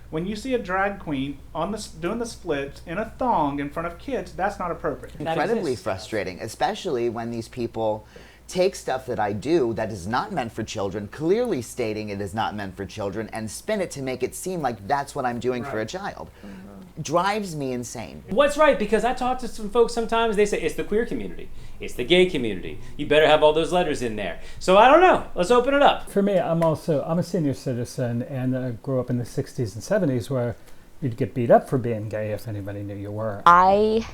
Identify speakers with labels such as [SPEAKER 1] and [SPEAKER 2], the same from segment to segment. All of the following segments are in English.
[SPEAKER 1] When you see a drag queen doing the splits in a thong in front of kids, that's not appropriate.
[SPEAKER 2] Incredibly frustrating, especially when these people take stuff that I do that is not meant for children, clearly stating it is not meant for children, and spin it to make it seem like that's what I'm doing for a child. Drives me insane.
[SPEAKER 3] What's right? Because I talk to some folks sometimes, they say it's the queer community, it's the gay community. You better have all those letters in there. So I don't know. Let's open it up.
[SPEAKER 4] For me, I'm a senior citizen and grew up in the 60s and 70s where you'd get beat up for being gay if anybody knew you were.
[SPEAKER 5] I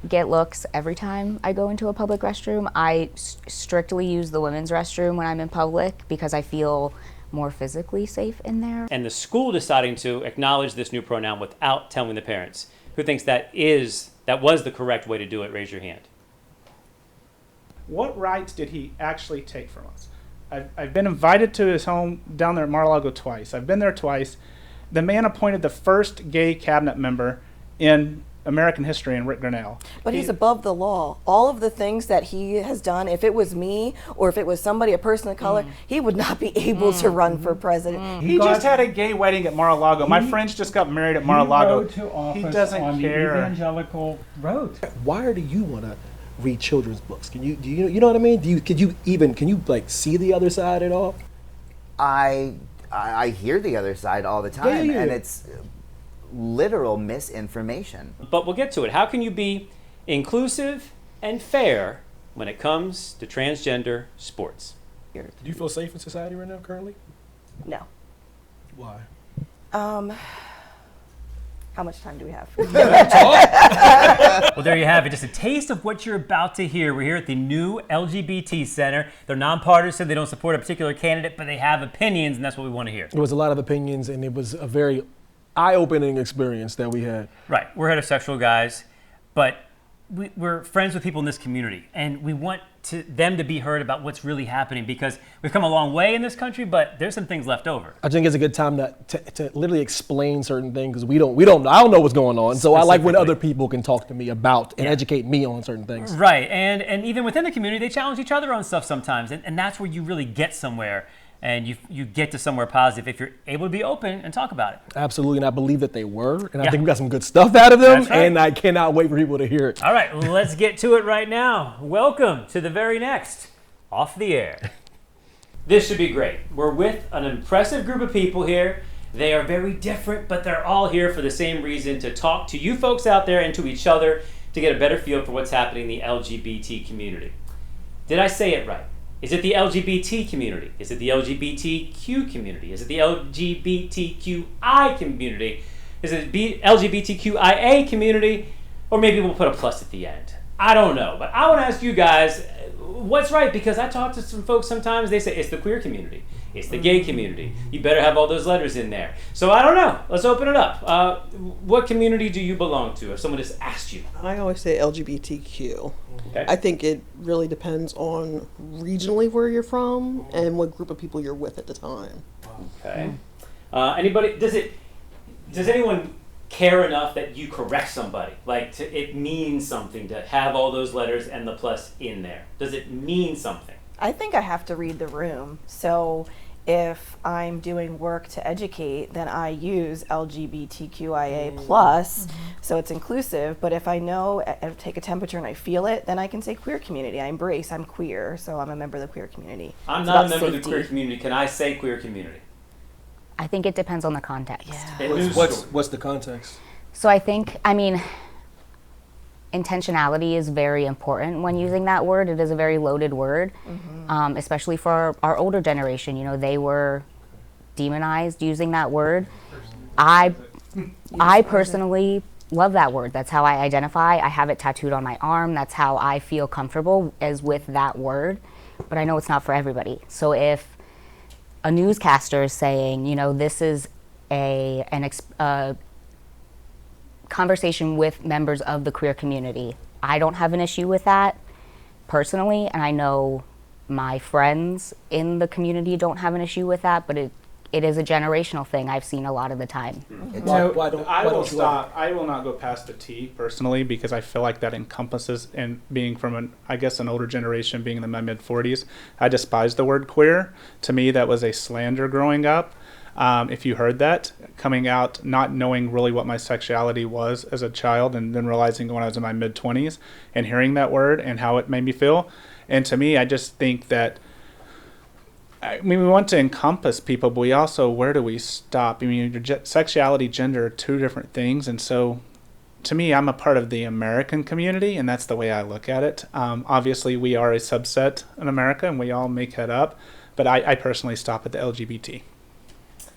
[SPEAKER 5] get looks every time I go into a public restroom. I strictly use the women's restroom when I'm in public because I feel more physically safe in there.
[SPEAKER 3] And the school deciding to acknowledge this new pronoun without telling the parents. Who thinks that was the correct way to do it? Raise your hand.
[SPEAKER 1] What rights did he actually take from us? I've been invited to his home down there at Mar-a-Lago twice. I've been there twice. The man appointed the first gay cabinet member in American history in Rick Grinnell.
[SPEAKER 6] But he's above the law. All of the things that he has done, if it was me or if it was somebody, a person of color, he would not be able to run for president.
[SPEAKER 1] He just had a gay wedding at Mar-a-Lago. My friends just got married at Mar-a-Lago.
[SPEAKER 4] He rode to office
[SPEAKER 1] He doesn't
[SPEAKER 4] on
[SPEAKER 1] care.
[SPEAKER 4] the evangelical road.
[SPEAKER 7] Why do you want to read children's books? Can you know what I mean? Can you like see the other side at all?
[SPEAKER 2] I hear the other side all the time,
[SPEAKER 7] Yeah.
[SPEAKER 2] and it's literal misinformation.
[SPEAKER 3] But we'll get to it. How can you be inclusive and fair when it comes to transgender sports?
[SPEAKER 7] Do you feel safe in society right now, currently?
[SPEAKER 6] No.
[SPEAKER 7] Why?
[SPEAKER 6] How much time do we have?
[SPEAKER 3] Well, there you have it. Just a taste of what you're about to hear. We're here at the new LGBT Center. They're nonpartisan. They don't support a particular candidate, but they have opinions, and that's what we want to hear.
[SPEAKER 7] There was a lot of opinions, and it was a very eye-opening experience that we had.
[SPEAKER 3] Right. We're heterosexual guys, but we're friends with people in this community, and we want them to be heard about what's really happening because we've come a long way in this country, but there's some things left over.
[SPEAKER 7] I think it's a good time to literally explain certain things because I don't know what's going on. So I like when other people can talk to me about and educate me on certain things.
[SPEAKER 3] Right. And even within the community, they challenge each other on stuff sometimes, and that's where you really get somewhere. And you get to somewhere positive if you're able to be open and talk about it.
[SPEAKER 7] Absolutely, and I believe that they were, and I think we got some good stuff out of them,
[SPEAKER 3] That's right.
[SPEAKER 7] and I cannot wait for people to hear it.
[SPEAKER 3] All right, let's get to it right now. Welcome to the very next Off the Air. This should be great. We're with an impressive group of people here. They are very different, but they're all here for the same reason, to talk to you folks out there and to each other to get a better feel for what's happening in the LGBT community. Did I say it right? Is it the LGBT community? Is it the LGBTQ community? Is it the LGBTQI community? Is it the LGBTQIA community? Or maybe we'll put a plus at the end. I don't know, but I want to ask you guys, what's right? Because I talk to some folks sometimes, they say it's the queer community. It's the gay community. You better have all those letters in there. So I don't know. Let's open it up. What community do you belong to? If someone just asked you.
[SPEAKER 8] I always say LGBTQ.
[SPEAKER 3] Okay.
[SPEAKER 8] I think it really depends on regionally where you're from and what group of people you're with at the time.
[SPEAKER 3] Okay. Anybody? Does anyone care enough that you correct somebody? Like it means something to have all those letters and the plus in there. Does it mean something?
[SPEAKER 6] I think I have to read the room. So if I'm doing work to educate, then I use LGBTQIA plus, so it's inclusive. But if I know, I take a temperature and I feel it, then I can say queer community. I embrace, I'm queer, so I'm a member of the queer community.
[SPEAKER 3] I'm
[SPEAKER 6] It's
[SPEAKER 3] not a
[SPEAKER 6] about
[SPEAKER 3] member of the
[SPEAKER 6] safety.
[SPEAKER 3] queer community. Can I say queer community?
[SPEAKER 5] I think it depends on the context.
[SPEAKER 3] In news
[SPEAKER 7] What's
[SPEAKER 3] story.
[SPEAKER 7] the context?
[SPEAKER 5] So intentionality is very important when using that word. It is a very loaded word, especially for our older generation. You know, they were demonized using that word. I personally love that word. That's how I identify. I have it tattooed on my arm. That's how I feel comfortable, is with that word. But I know it's not for everybody. So if a newscaster is saying, you know, this is a conversation with members of the queer community, I don't have an issue with that personally, and I know my friends in the community don't have an issue with that, but it is a generational thing I've seen a lot of the time.
[SPEAKER 1] I will not go past the T personally, because I feel like that encompasses, and being from an older generation, being in my mid-40s, I despise the word queer. To me, that was a slander growing up. If you heard that, coming out, not knowing really what my sexuality was as a child, and then realizing when I was in my mid-20s and hearing that word and how it made me feel. And to me, I just think that, I mean, we want to encompass people, but we also, where do we stop? I mean, sexuality, gender are two different things. And so to me, I'm a part of the American community, and that's the way I look at it. Obviously, we are a subset in America, and we all make that up. But I personally stop at the LGBT.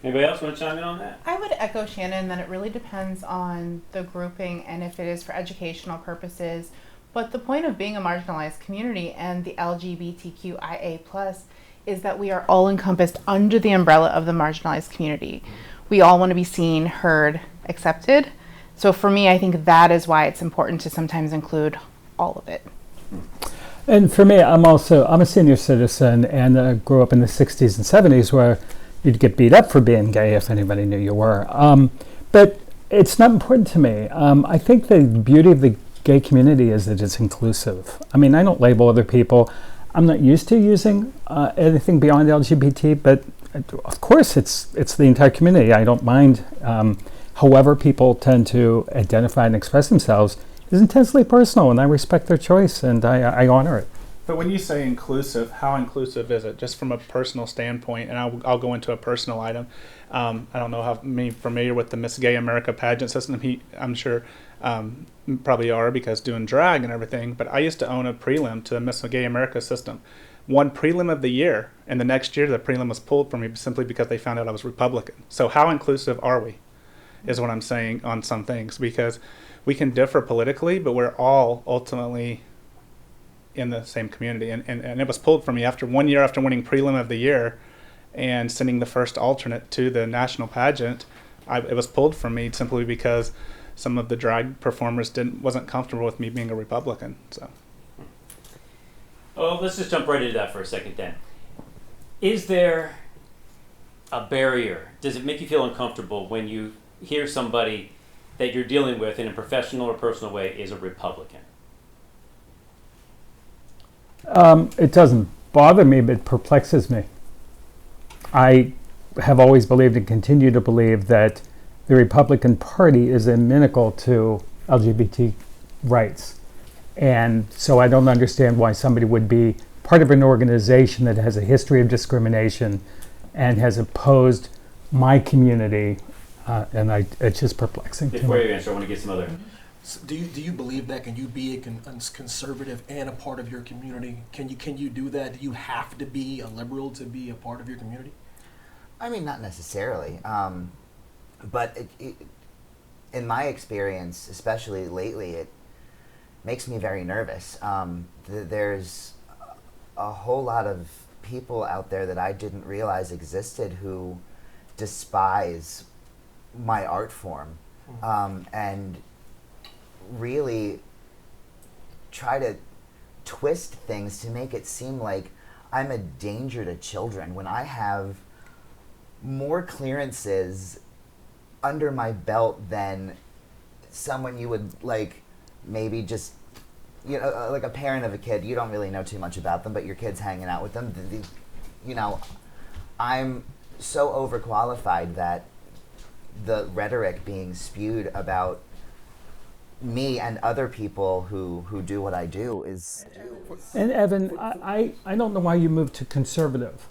[SPEAKER 3] Anybody else want to chime in on that?
[SPEAKER 9] I would echo Shannon that it really depends on the grouping and if it is for educational purposes. But the point of being a marginalized community and the LGBTQIA plus is that we are all encompassed under the umbrella of the marginalized community. We all want to be seen, heard, accepted. So for me, I think that is why it's important to sometimes include all of it.
[SPEAKER 4] And for me, I'm a senior citizen, and grew up in the 60s and 70s where you'd get beat up for being gay if anybody knew you were. But it's not important to me. I think the beauty of the gay community is that it's inclusive. I mean, I don't label other people. I'm not used to using anything beyond LGBT, but of course it's the entire community. I don't mind. However people tend to identify and express themselves is intensely personal, and I respect their choice, and I honor it.
[SPEAKER 1] But when you say inclusive, how inclusive is it? Just from a personal standpoint, and I'll go into a personal item. I don't know how many familiar with the Miss Gay America pageant system. I'm sure probably are, because doing drag and everything. But I used to own a prelim to the Miss Gay America system. Won prelim of the year, and the next year the prelim was pulled from me simply because they found out I was Republican. So how inclusive are we, is what I'm saying on some things, because we can differ politically, but we're all ultimately in the same community. And it was pulled from me after 1 year after winning prelim of the year and sending the first alternate to the national pageant. It was pulled from me simply because some of the drag performers wasn't comfortable with me being a Republican. So,
[SPEAKER 3] let's just jump right into that for a second then. Is there a barrier? Does it make you feel uncomfortable when you hear somebody that you're dealing with in a professional or personal way is a Republican?
[SPEAKER 4] It doesn't bother me, but it perplexes me. I have always believed and continue to believe that the Republican Party is inimical to LGBT rights. And so I don't understand why somebody would be part of an organization that has a history of discrimination and has opposed my community. It's just perplexing to me.
[SPEAKER 3] Before you answer, I want to get some other...
[SPEAKER 7] So do you believe that? Can you be a conservative and a part of your community? Can you do that? Do you have to be a liberal to be a part of your community?
[SPEAKER 2] I mean, not necessarily. But in my experience, especially lately, it makes me very nervous. There's a whole lot of people out there that I didn't realize existed who despise my art form, and really try to twist things to make it seem like I'm a danger to children when I have more clearances under my belt than someone you would like maybe just, you know, like a parent of a kid. You don't really know too much about them, but your kid's hanging out with them. You know, I'm so overqualified that the rhetoric being spewed about me and other people who do what I do is...
[SPEAKER 4] And Evan, I don't know why you moved to conservative.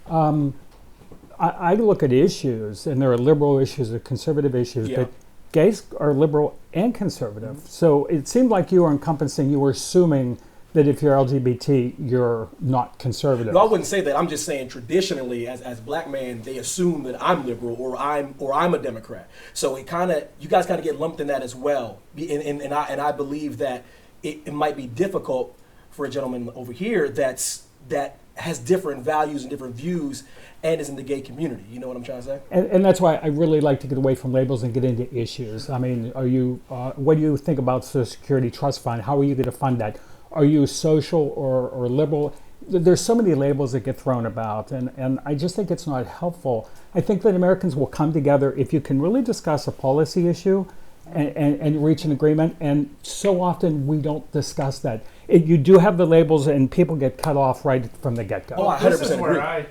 [SPEAKER 4] I look at issues, and there are liberal issues and conservative issues, but gays are liberal and conservative. So it seemed like you were assuming that if you're LGBT, you're not conservative.
[SPEAKER 7] No, I wouldn't say that. I'm just saying traditionally, as black men, they assume that I'm liberal or I'm a Democrat. So it you guys kind of get lumped in that as well. And I believe that it might be difficult for a gentleman over here that has different values and different views and is in the gay community. You know what I'm trying to say?
[SPEAKER 4] And that's why I really like to get away from labels and get into issues. I mean, what do you think about Social Security Trust Fund? How are you going to fund that? Are you social or liberal? There's so many labels that get thrown about, and I just think it's not helpful. I think that Americans will come together if you can really discuss a policy issue and reach an agreement, and so often we don't discuss that. You do have the labels, and people get cut off right from the get-go.
[SPEAKER 7] Oh, I 100% agree.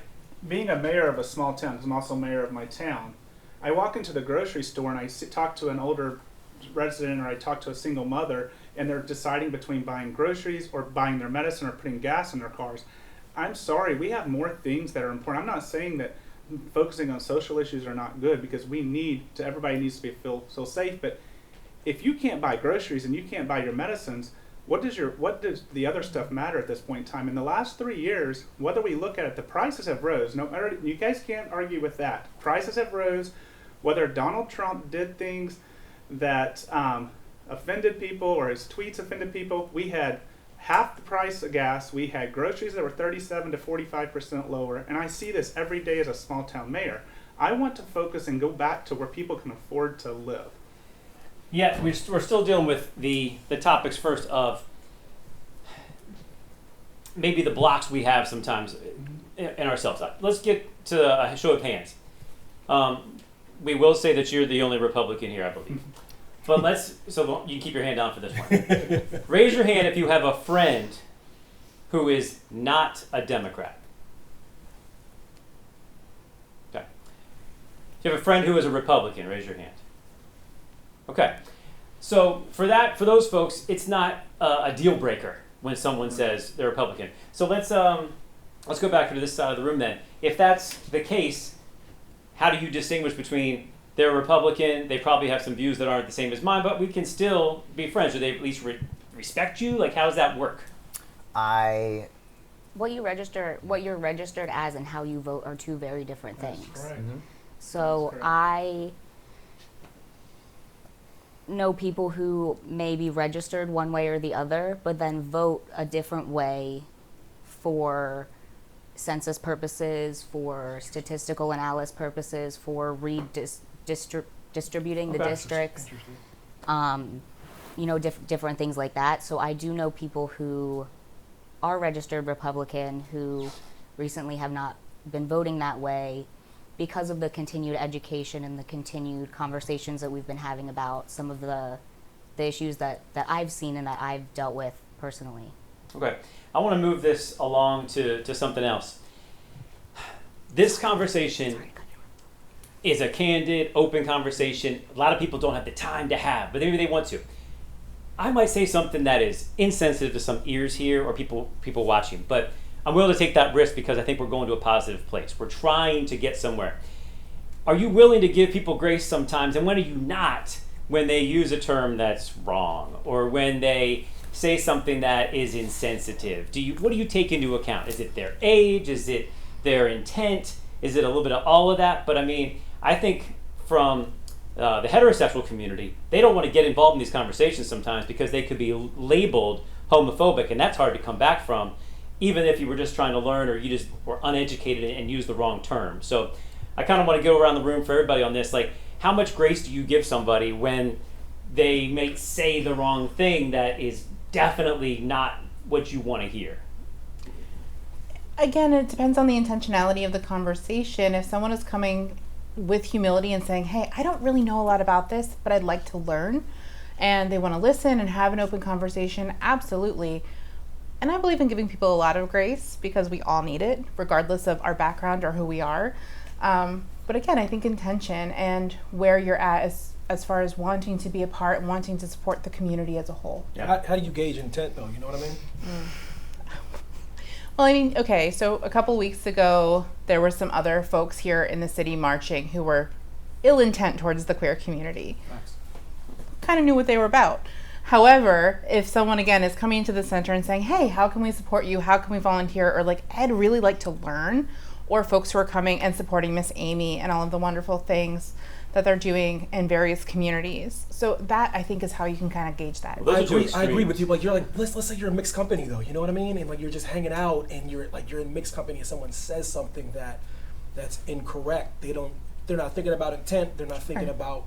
[SPEAKER 1] being a mayor of a small town, because I'm also mayor of my town, I walk into the grocery store and I talk to an older resident, or I talk to a single mother, and they're deciding between buying groceries or buying their medicine or putting gas in their cars. I'm sorry, we have more things that are important. I'm not saying that focusing on social issues are not good, because everybody needs to feel safe, but if you can't buy groceries and you can't buy your medicines, what does the other stuff matter at this point in time? In the last 3 years, whether we look at it, the prices have rose. No matter, you guys can't argue with that. Prices have rose. Whether Donald Trump did things that offended people or his tweets offended people, we had half the price of gas. We had groceries that were 37 to 45% lower. And I see this every day as a small town mayor. I want to focus and go back to where people can afford to live.
[SPEAKER 3] Yeah, we're still dealing with the topics first of maybe the blocks we have sometimes in ourselves. Let's get to a show of hands. We will say that you're the only Republican here, I believe. But so you can keep your hand down for this one. Raise your hand if you have a friend who is not a Democrat. Okay. If you have a friend who is a Republican, raise your hand. Okay. So for those folks, it's not a deal breaker when someone says they're Republican. So let's go back to this side of the room then. If that's the case, how do you distinguish between they're a Republican, they probably have some views that aren't the same as mine, but we can still be friends? Do they at least respect you? Like, how does that work?
[SPEAKER 5] What you're registered as and how you vote are two very different things.
[SPEAKER 1] That's correct.
[SPEAKER 2] Mm-hmm.
[SPEAKER 5] So I know people who may be registered one way or the other, but then vote a different way for census purposes, for statistical analysis purposes, for distributing the districts, different things like that. So I do know people who are registered Republican who recently have not been voting that way because of the continued education and the continued conversations that we've been having about some of the issues that I've seen and that I've dealt with personally.
[SPEAKER 3] Okay. I want to move this along to something else. This conversation is a candid, open conversation. A lot of people don't have the time to have, but maybe they want to. I might say something that is insensitive to some ears here or people watching, but I'm willing to take that risk because I think we're going to a positive place. We're trying to get somewhere. Are you willing to give people grace sometimes, and when are you not, when they use a term that's wrong or when they say something that is insensitive? What do you take into account? Is it their age? Is it their intent? Is it a little bit of all of that? But I mean, I think from the heterosexual community, they don't want to get involved in these conversations sometimes because they could be labeled homophobic, and that's hard to come back from, even if you were just trying to learn or you just were uneducated and used the wrong term. So I kind of want to go around the room for everybody on this. Like, how much grace do you give somebody when they may say the wrong thing that is definitely not what you want to hear?
[SPEAKER 9] Again, it depends on the intentionality of the conversation. If someone is coming with humility and saying, hey, I don't really know a lot about this, but I'd like to learn, and they want to listen and have an open conversation, absolutely. And I believe in giving people a lot of grace because we all need it, regardless of our background or who we are. But again, I think intention and where you're at as far as wanting to be a part and wanting to support the community as a whole.
[SPEAKER 7] Yeah. How do you gauge intent, though? You know what I mean?
[SPEAKER 9] Well, I mean, okay, so a couple weeks ago, there were some other folks here in the city marching who were ill intent towards the queer community.
[SPEAKER 7] Nice.
[SPEAKER 9] Kind of knew what they were about. However, if someone, again, is coming into the center and saying, hey, how can we support you? How can we volunteer? Or like, I'd really like to learn. Or folks who are coming and supporting Miss Amy and all of the wonderful things that they're doing in various communities. So that, I think, is how you can kind of gauge that.
[SPEAKER 3] Well,
[SPEAKER 7] I agree with you. Like, you're like, let's say you're in mixed company, though. You know what I mean? And like, you're just hanging out, and you're in mixed company, and someone says something that's incorrect. They're not thinking about intent. They're not thinking about,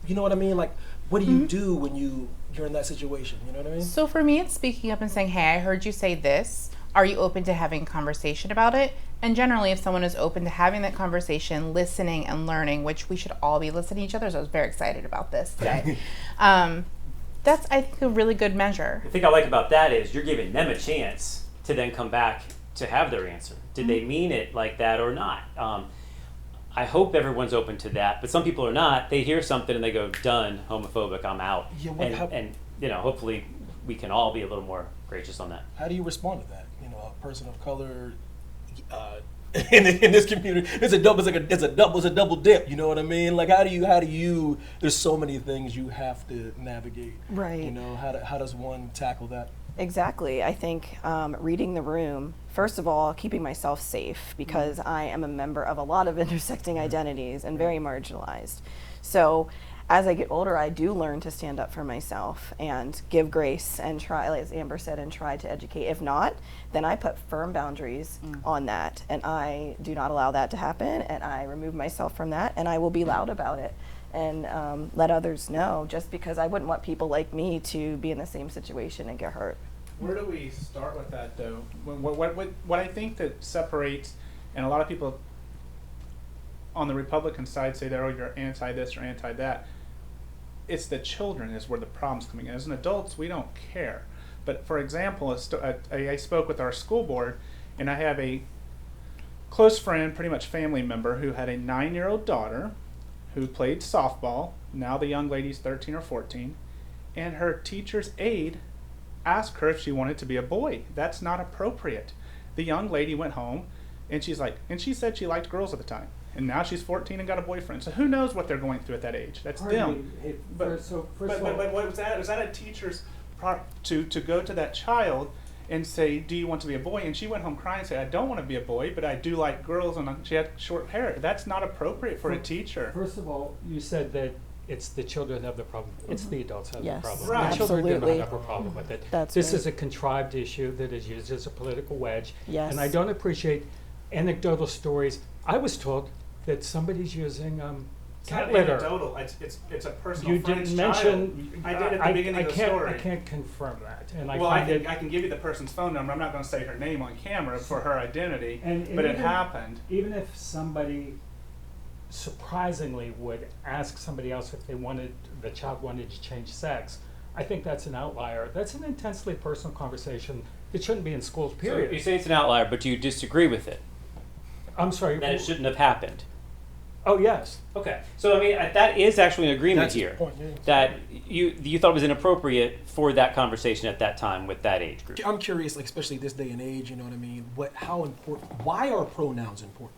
[SPEAKER 7] you know what I mean? Like, what do you do when you're in that situation? You know what I mean?
[SPEAKER 9] So for me, it's speaking up and saying, hey, I heard you say this. Are you open to having conversation about it? And generally, if someone is open to having that conversation, listening and learning, which we should all be listening to each other, so I was very excited about this today. That's, I think, a really good measure.
[SPEAKER 3] The thing I like about that is you're giving them a chance to then come back to have their answer. Did they mean it like that or not? I hope everyone's open to that, but some people are not. They hear something and they go, done, homophobic, I'm out.
[SPEAKER 7] Yeah,
[SPEAKER 3] and hopefully we can all be a little more gracious on that.
[SPEAKER 7] How do you respond to that? A person of color in this community, it's a double dip. You know what I mean? Like, how do you? There's so many things you have to navigate.
[SPEAKER 6] Right.
[SPEAKER 7] How does one tackle that?
[SPEAKER 6] Exactly. I think reading the room, first of all, keeping myself safe, because I am a member of a lot of intersecting identities and very marginalized. So as I get older, I do learn to stand up for myself and give grace and try, as Amber said, and try to educate. If not, then I put firm boundaries on that, and I do not allow that to happen, and I remove myself from that, and I will be loud about it and let others know, just because I wouldn't want people like me to be in the same situation and get hurt.
[SPEAKER 1] Where do we start with that, though? What I think that separates, and a lot of people on the Republican side say that, oh, you're anti this or anti that. It's the children is where the problem's coming in. As an adults, we don't care. But for example, I spoke with our school board, and I have a close friend, pretty much family member, who had a 9-year-old daughter who played softball. Now the young lady's 13 or 14, and her teacher's aide asked her if she wanted to be a boy. That's not appropriate. The young lady went home, and she said she liked girls at the time. And now she's 14 and got a boyfriend. So who knows what they're going through at that age? That's them. But what was that? Was that a teacher's to go to that child and say, "Do you want to be a boy?" And she went home crying and said, "I don't want to be a boy, but I do like girls." And she had short hair. That's not appropriate for a teacher.
[SPEAKER 4] First of all, you said that it's the children have the problem. It's the adults have
[SPEAKER 6] Yes.
[SPEAKER 4] the problem.
[SPEAKER 1] Right.
[SPEAKER 4] The children do
[SPEAKER 6] Absolutely.
[SPEAKER 4] not have a problem with it.
[SPEAKER 6] That's
[SPEAKER 4] this
[SPEAKER 6] right.
[SPEAKER 4] is a contrived issue that is used as a political wedge.
[SPEAKER 6] Yes.
[SPEAKER 4] And I don't appreciate anecdotal stories. I was told that somebody's using
[SPEAKER 1] It's
[SPEAKER 4] cat
[SPEAKER 1] not
[SPEAKER 4] litter.
[SPEAKER 1] anecdotal. It's a personal
[SPEAKER 4] You
[SPEAKER 1] friend's
[SPEAKER 4] didn't mention.
[SPEAKER 1] child. I did at the beginning of the story.
[SPEAKER 4] I can't confirm that, and
[SPEAKER 1] Well, I
[SPEAKER 4] find
[SPEAKER 1] can give you the person's phone number. I'm not going to say her name on camera for her identity,
[SPEAKER 4] And
[SPEAKER 1] but it
[SPEAKER 4] even-
[SPEAKER 1] happened.
[SPEAKER 4] even if somebody surprisingly would ask somebody else if the child wanted to change sex, I think that's an outlier. That's an intensely personal conversation. It shouldn't be in schools,
[SPEAKER 3] So
[SPEAKER 4] period.
[SPEAKER 3] you say it's an outlier, but do you disagree with it?
[SPEAKER 4] I'm sorry.
[SPEAKER 3] That it shouldn't have happened?
[SPEAKER 4] Oh, yes.
[SPEAKER 3] Okay, so I mean that is actually an agreement
[SPEAKER 7] That's the
[SPEAKER 3] here.
[SPEAKER 7] point, yeah.
[SPEAKER 3] That you thought it was inappropriate for that conversation at that time with that age group.
[SPEAKER 7] I'm curious, like, especially this day and age, you know what I mean? How important? Why are pronouns important?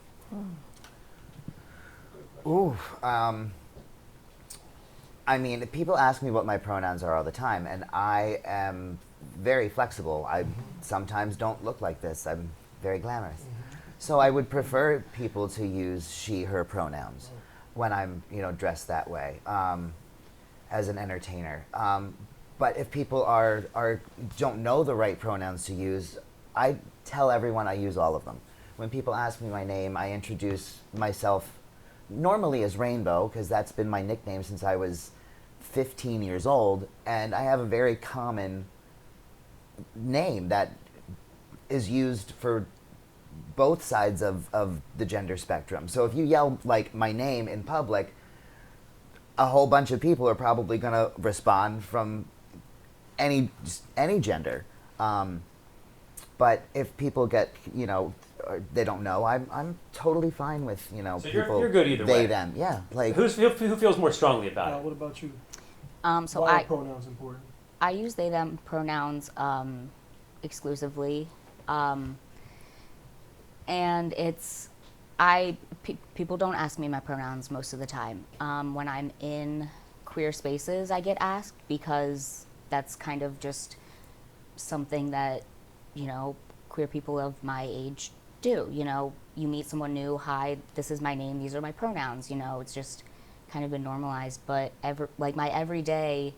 [SPEAKER 2] Ooh, I mean, people ask me what my pronouns are all the time, and I am very flexible. I sometimes don't look like this. I'm very glamorous. So I would prefer people to use she, her pronouns when I'm, dressed that way as an entertainer. But if people don't know the right pronouns to use, I tell everyone I use all of them. When people ask me my name, I introduce myself normally as Rainbow, because that's been my nickname since I was 15 years old, and I have a very common name that is used for both sides of the gender spectrum. So if you yell like my name in public, a whole bunch of people are probably going to respond from any gender. But if people get, they don't know, I'm totally fine with,
[SPEAKER 3] So
[SPEAKER 2] people,
[SPEAKER 3] you're good either
[SPEAKER 2] they,
[SPEAKER 3] way.
[SPEAKER 2] them. Yeah. Like,
[SPEAKER 3] Who feels more strongly about it?
[SPEAKER 7] What about you?
[SPEAKER 5] So
[SPEAKER 7] Why are
[SPEAKER 5] I
[SPEAKER 7] pronouns important?
[SPEAKER 5] I use they them pronouns exclusively, and people don't ask me my pronouns most of the time. When I'm in queer spaces, I get asked because that's kind of just something that queer people of my age do. You meet someone new, hi, this is my name, these are my pronouns. It's just kind of been normalized. But my everyday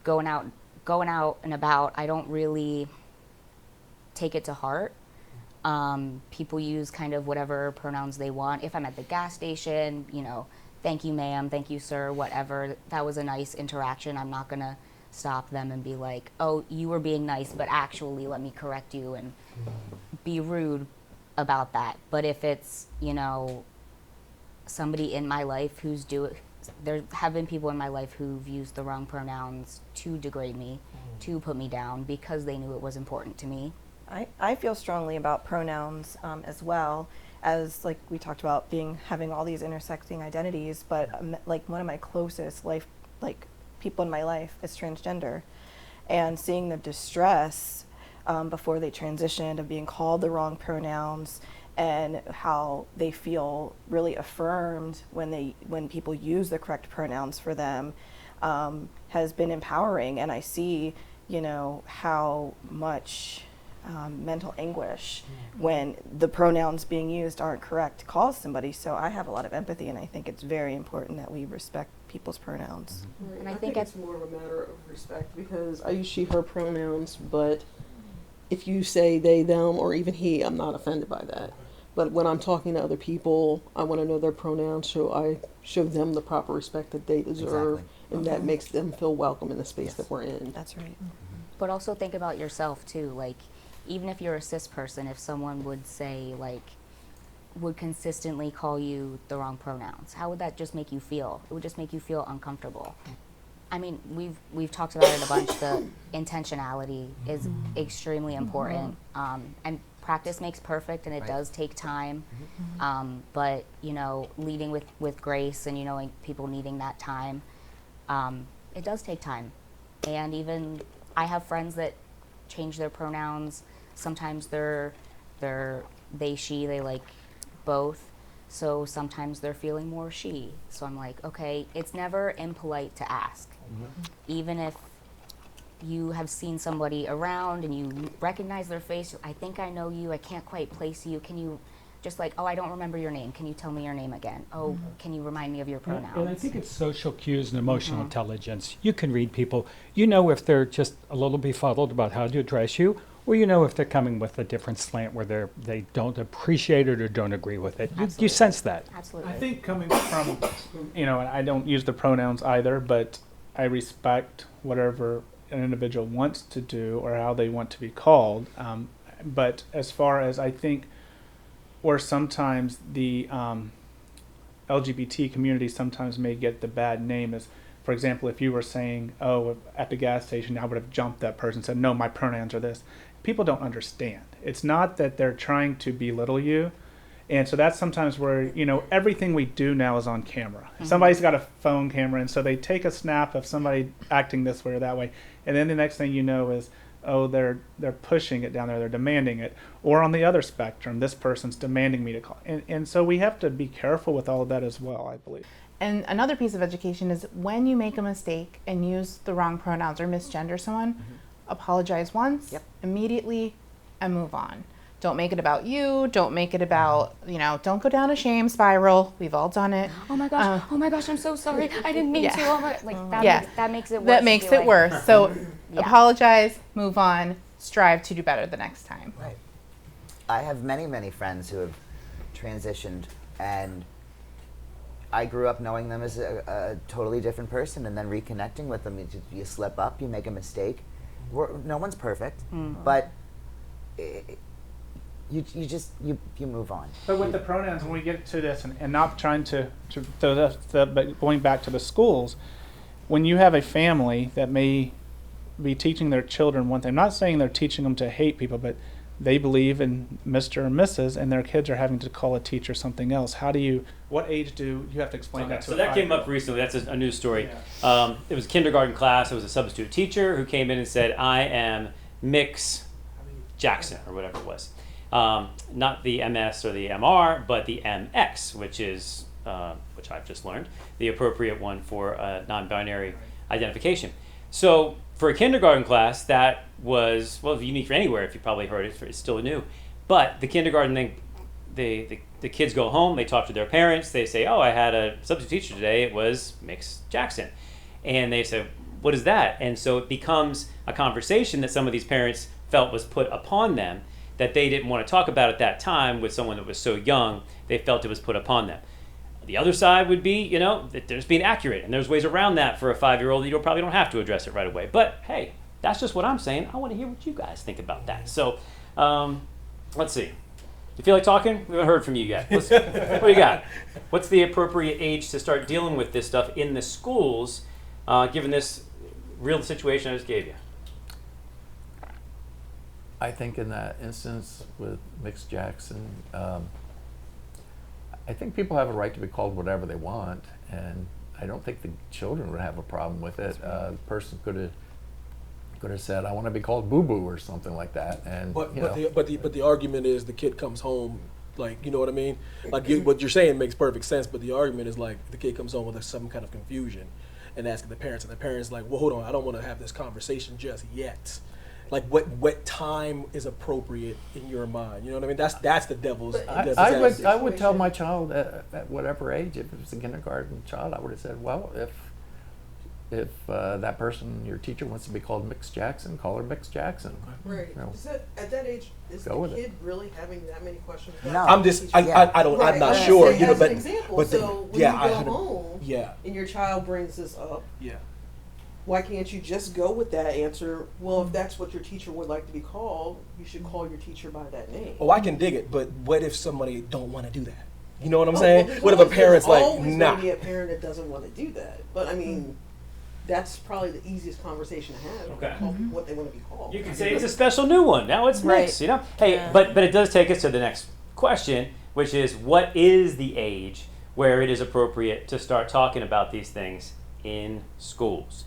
[SPEAKER 5] going out and about, I don't really take it to heart. People use kind of whatever pronouns they want. If I'm at the gas station, thank you, ma'am, thank you, sir, whatever. That was a nice interaction. I'm not gonna stop them and be like, oh, you were being nice, but actually let me correct you and be rude about that. But if it's, somebody in my life there have been people in my life who've used the wrong pronouns to degrade me, to put me down because they knew it was important to me.
[SPEAKER 6] I feel strongly about pronouns as well, as like we talked about having all these intersecting identities, but like one of my closest people in my life is transgender, and seeing the distress before they transitioned of being called the wrong pronouns, and how they feel really affirmed when people use the correct pronouns for them, has been empowering. And I see, how much mental anguish when the pronouns being used aren't correct cause somebody. So I have a lot of empathy, and I think it's very important that we respect people's pronouns.
[SPEAKER 8] Right.
[SPEAKER 5] And
[SPEAKER 8] I think it's more of a matter of respect, because I use she, her pronouns, but if you say they, them, or even he, I'm not offended by that. But when I'm talking to other people, I want to know their pronouns, so I show them the proper respect that they deserve, and that makes them feel welcome in the space that we're in.
[SPEAKER 6] That's right.
[SPEAKER 5] But also think about yourself too. Like, even if you're a cis person, if someone would say, like, would consistently call you the wrong pronouns, how would that just make you feel? It would just make you feel uncomfortable. I mean, we've talked about it a bunch. The intentionality is extremely important, and practice makes perfect, and it does take time. But leading with grace, and like people needing that time, it does take time. And even I have friends that change their pronouns. Sometimes they're they, she, they like both. So sometimes they're feeling more she. So I'm like, okay, it's never impolite to ask. Even if you have seen somebody around and you recognize their face, I think I know you, I can't quite place you. Can you just like, oh, I don't remember your name. Can you tell me your name again? Oh, can you remind me of your pronouns?
[SPEAKER 4] And I think it's social cues and emotional intelligence. You can read people. You know if they're just a little befuddled about how to address you, or if they're coming with a different slant where they don't appreciate it or don't agree with it. You sense that.
[SPEAKER 5] Absolutely.
[SPEAKER 1] I think coming from, and I don't use the pronouns either, but I respect whatever an individual wants to do or how they want to be called. But as far as I think, or sometimes the LGBT community sometimes may get the bad name as, for example, if you were saying, oh, at the gas station, I would have jumped that person and said, no, my pronouns are this. People don't understand. It's not that they're trying to belittle you. And so that's sometimes where, everything we do now is on camera. Somebody's got a phone camera, and so they take a snap of somebody acting this way or that way. And then the next thing you know is, oh, they're pushing it down there, they're demanding it. Or on the other spectrum, this person's demanding me to call. And so we have to be careful with all of that as well, I believe.
[SPEAKER 9] And another piece of education is when you make a mistake and use the wrong pronouns or misgender someone, apologize once, immediately, and move on. Don't make it about you. Don't make it about, don't go down a shame spiral. We've all done it.
[SPEAKER 5] Oh my gosh, I'm so sorry. I didn't mean to. Oh my, that makes it worse.
[SPEAKER 9] That makes it worse. So apologize, move on, strive to do better the next time.
[SPEAKER 2] Right. I have many, many friends who have transitioned, and I grew up knowing them as a totally different person, and then reconnecting with them, you slip up, you make a mistake. No one's perfect, but you move on.
[SPEAKER 1] But with the pronouns, when we get to this, and not trying to but going back to the schools, when you have a family that may be teaching their children one thing, I'm not saying they're teaching them to hate people, but they believe in Mr. or Mrs., and their kids are having to call a teacher something else. What age do you have to explain that to?
[SPEAKER 3] So that came up recently. That's a news story. It was a kindergarten class. It was a substitute teacher who came in and said, I am Mix Jackson, or whatever it was. Not the MS or the MR, but the MX, which is, which I've just learned, the appropriate one for non-binary identification. So for a kindergarten class, that was, unique for anywhere, if you probably heard it, it's still new. But the kindergarten, the kids go home, they talk to their parents, they say, oh, I had a substitute teacher today, it was Mix Jackson. And they say, what is that? And so it becomes a conversation that some of these parents felt was put upon them that they didn't want to talk about at that time with someone that was so young. They felt it was put upon them. The other side would be, that there's being accurate, and there's ways around that for a 5-year-old that you probably don't have to address it right away. But hey, that's just what I'm saying. I want to hear what you guys think about that. So, let's see. You feel like talking? We haven't heard from you yet. What do you got? What's the appropriate age to start dealing with this stuff in the schools, given this real situation I just gave you?
[SPEAKER 10] I think in that instance with Mix Jackson, I think people have a right to be called whatever they want, and I don't think the children would have a problem with it. The person could have said, "I want to be called Boo Boo" or something like that, and
[SPEAKER 7] But the argument is the kid comes home, like, you know what I mean? Like what you're saying makes perfect sense, but the argument is like the kid comes home with some kind of confusion and asking the parents, and the parents like, well, hold on, I don't want to have this conversation just yet. Like what time is appropriate in your mind? You know what I mean? That's the devil's.
[SPEAKER 10] I would tell my child at whatever age, if it was a kindergarten child, I would have said, well, if that person, your teacher, wants to be called Mix Jackson, call her Mix Jackson.
[SPEAKER 8] Right.
[SPEAKER 10] You know,
[SPEAKER 8] Is that, at that age, is
[SPEAKER 10] go
[SPEAKER 8] the
[SPEAKER 10] with
[SPEAKER 8] kid really having that many questions?
[SPEAKER 2] No.
[SPEAKER 7] I'm just I don't
[SPEAKER 8] Right,
[SPEAKER 7] I'm not
[SPEAKER 8] I'm
[SPEAKER 7] sure.
[SPEAKER 8] saying
[SPEAKER 7] You know,
[SPEAKER 8] as
[SPEAKER 7] but
[SPEAKER 8] an example,
[SPEAKER 7] but
[SPEAKER 8] so when
[SPEAKER 7] yeah,
[SPEAKER 8] you
[SPEAKER 7] I
[SPEAKER 8] go
[SPEAKER 7] heard
[SPEAKER 8] home
[SPEAKER 7] yeah
[SPEAKER 8] and your child brings this up,
[SPEAKER 7] yeah.
[SPEAKER 8] why can't you just go with that answer? Well, if that's what your teacher would like to be called, you should call your teacher by that name.
[SPEAKER 7] Oh, I can dig it, but what if somebody don't want to do that? You know what I'm
[SPEAKER 8] Oh,
[SPEAKER 7] saying?
[SPEAKER 8] well,
[SPEAKER 7] What if a parent's like,
[SPEAKER 8] always
[SPEAKER 7] nah?
[SPEAKER 8] going to be a parent that doesn't want to do that. But I mean, that's probably the easiest conversation to have.
[SPEAKER 3] Okay.
[SPEAKER 8] Call people what they want to be called.
[SPEAKER 3] You can say it's a special new one. Now it's
[SPEAKER 6] Right.
[SPEAKER 3] mixed, you know? Hey,
[SPEAKER 6] Yeah.
[SPEAKER 3] but it does take us to the next question, which is what is the age where it is appropriate to start talking about these things in schools?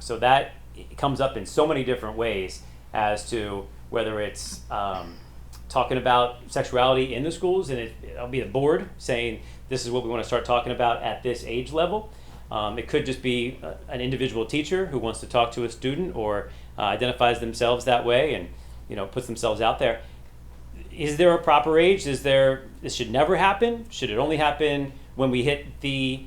[SPEAKER 3] So that comes up in so many different ways as to whether it's talking about sexuality in the schools, and it'll be the board saying this is what we want to start talking about at this age level. It could just be an individual teacher who wants to talk to a student or identifies themselves that way and puts themselves out there. Is there a proper age? This should never happen? Should it only happen when we hit the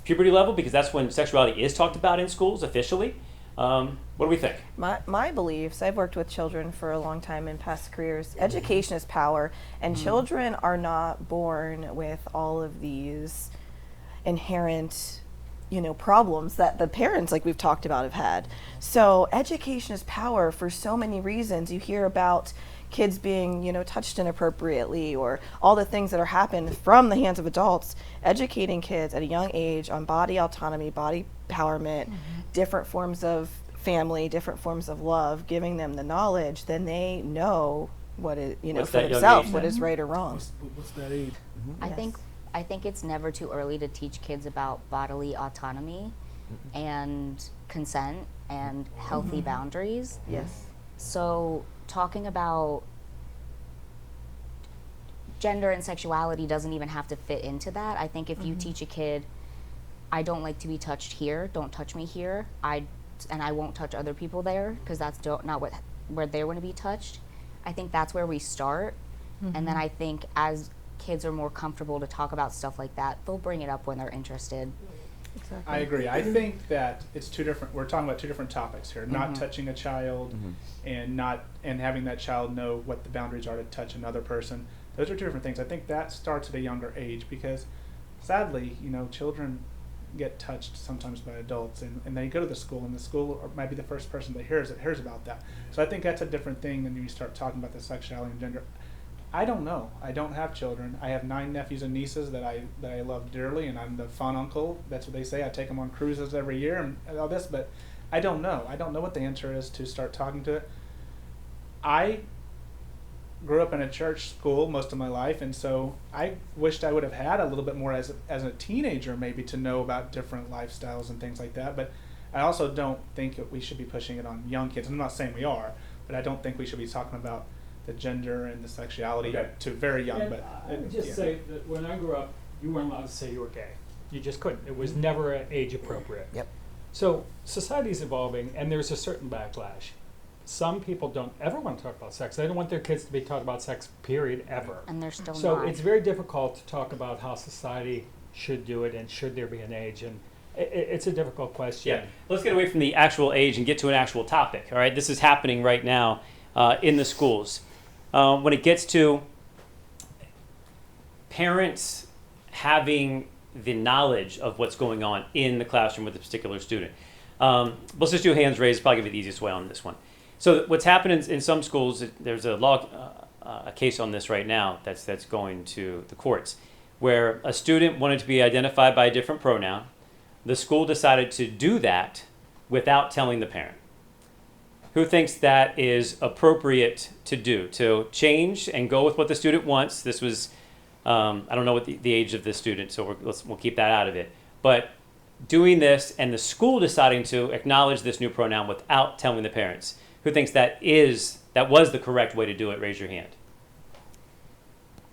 [SPEAKER 3] puberty level, because that's when sexuality is talked about in schools officially? What do we think?
[SPEAKER 6] My beliefs, I've worked with children for a long time in past careers. Education is power, and children are not born with all of these inherent problems that the parents, like we've talked about, have had. So education is power for so many reasons. You hear about kids being touched inappropriately, or all the things that are happening from the hands of adults. Educating kids at a young age on body autonomy, body empowerment, different forms of family, different forms of love, giving them the knowledge, then they know what is
[SPEAKER 3] What's
[SPEAKER 6] for
[SPEAKER 3] that young
[SPEAKER 6] themselves
[SPEAKER 3] age
[SPEAKER 6] what
[SPEAKER 3] then?
[SPEAKER 6] is right or wrong.
[SPEAKER 7] What's that age?
[SPEAKER 5] I think it's never too early to teach kids about bodily autonomy and consent and healthy boundaries.
[SPEAKER 6] Yes.
[SPEAKER 5] So talking about gender and sexuality doesn't even have to fit into that. I think if you teach a kid, I don't like to be touched here, don't touch me here, and I won't touch other people there because that's not where they want to be touched. I think that's where we start. And then I think as kids are more comfortable to talk about stuff like that, they'll bring it up when they're interested.
[SPEAKER 6] Exactly.
[SPEAKER 1] I agree. I think that it's we're talking about two different topics here. Not touching a child and having that child know what the boundaries are to touch another person. Those are two different things. I think that starts at a younger age because sadly, children get touched sometimes by adults, and they go to the school, and the school might be the first person that hears about that. So I think that's a different thing than when you start talking about the sexuality and gender. I don't know. I don't have children. I have 9 nephews and nieces that I love dearly, and I'm the fun uncle. That's what they say. I take them on cruises every year and all this, but I don't know. I don't know what the answer is to start talking to it. I grew up in a church school most of my life, and so I wished I would have had a little bit more as a teenager maybe to know about different lifestyles and things like that, but I also don't think that we should be pushing it on young kids. I'm not saying we are, but I don't think we should be talking about the gender and the sexuality to very young.
[SPEAKER 4] And
[SPEAKER 1] but
[SPEAKER 4] I would just say that when I grew up, you weren't allowed to say you were gay. You just couldn't. It was never age appropriate.
[SPEAKER 2] Yep.
[SPEAKER 4] So society's evolving, and there's a certain backlash. Some people don't ever want to talk about sex. They don't want their kids to be taught about sex, period, ever.
[SPEAKER 5] And they're still
[SPEAKER 4] So
[SPEAKER 5] not.
[SPEAKER 4] it's very difficult to talk about how society should do it and should there be an age. And it's a difficult question.
[SPEAKER 3] Yeah, let's get away from the actual age and get to an actual topic. All right, this is happening right now in the schools. When it gets to parents having the knowledge of what's going on in the classroom with a particular student. Let's just do hands raised, probably give it the easiest way on this one. So what's happening in some schools, there's a case on this right now that's going to the courts, where a student wanted to be identified by a different pronoun. The school decided to do that without telling the parent. Who thinks that is appropriate to do, to change and go with what the student wants? This was, I don't know what the age of the student, so we'll keep that out of it. But doing this and the school deciding to acknowledge this new pronoun without telling the parents. Who thinks that was the correct way to do it? Raise your hand.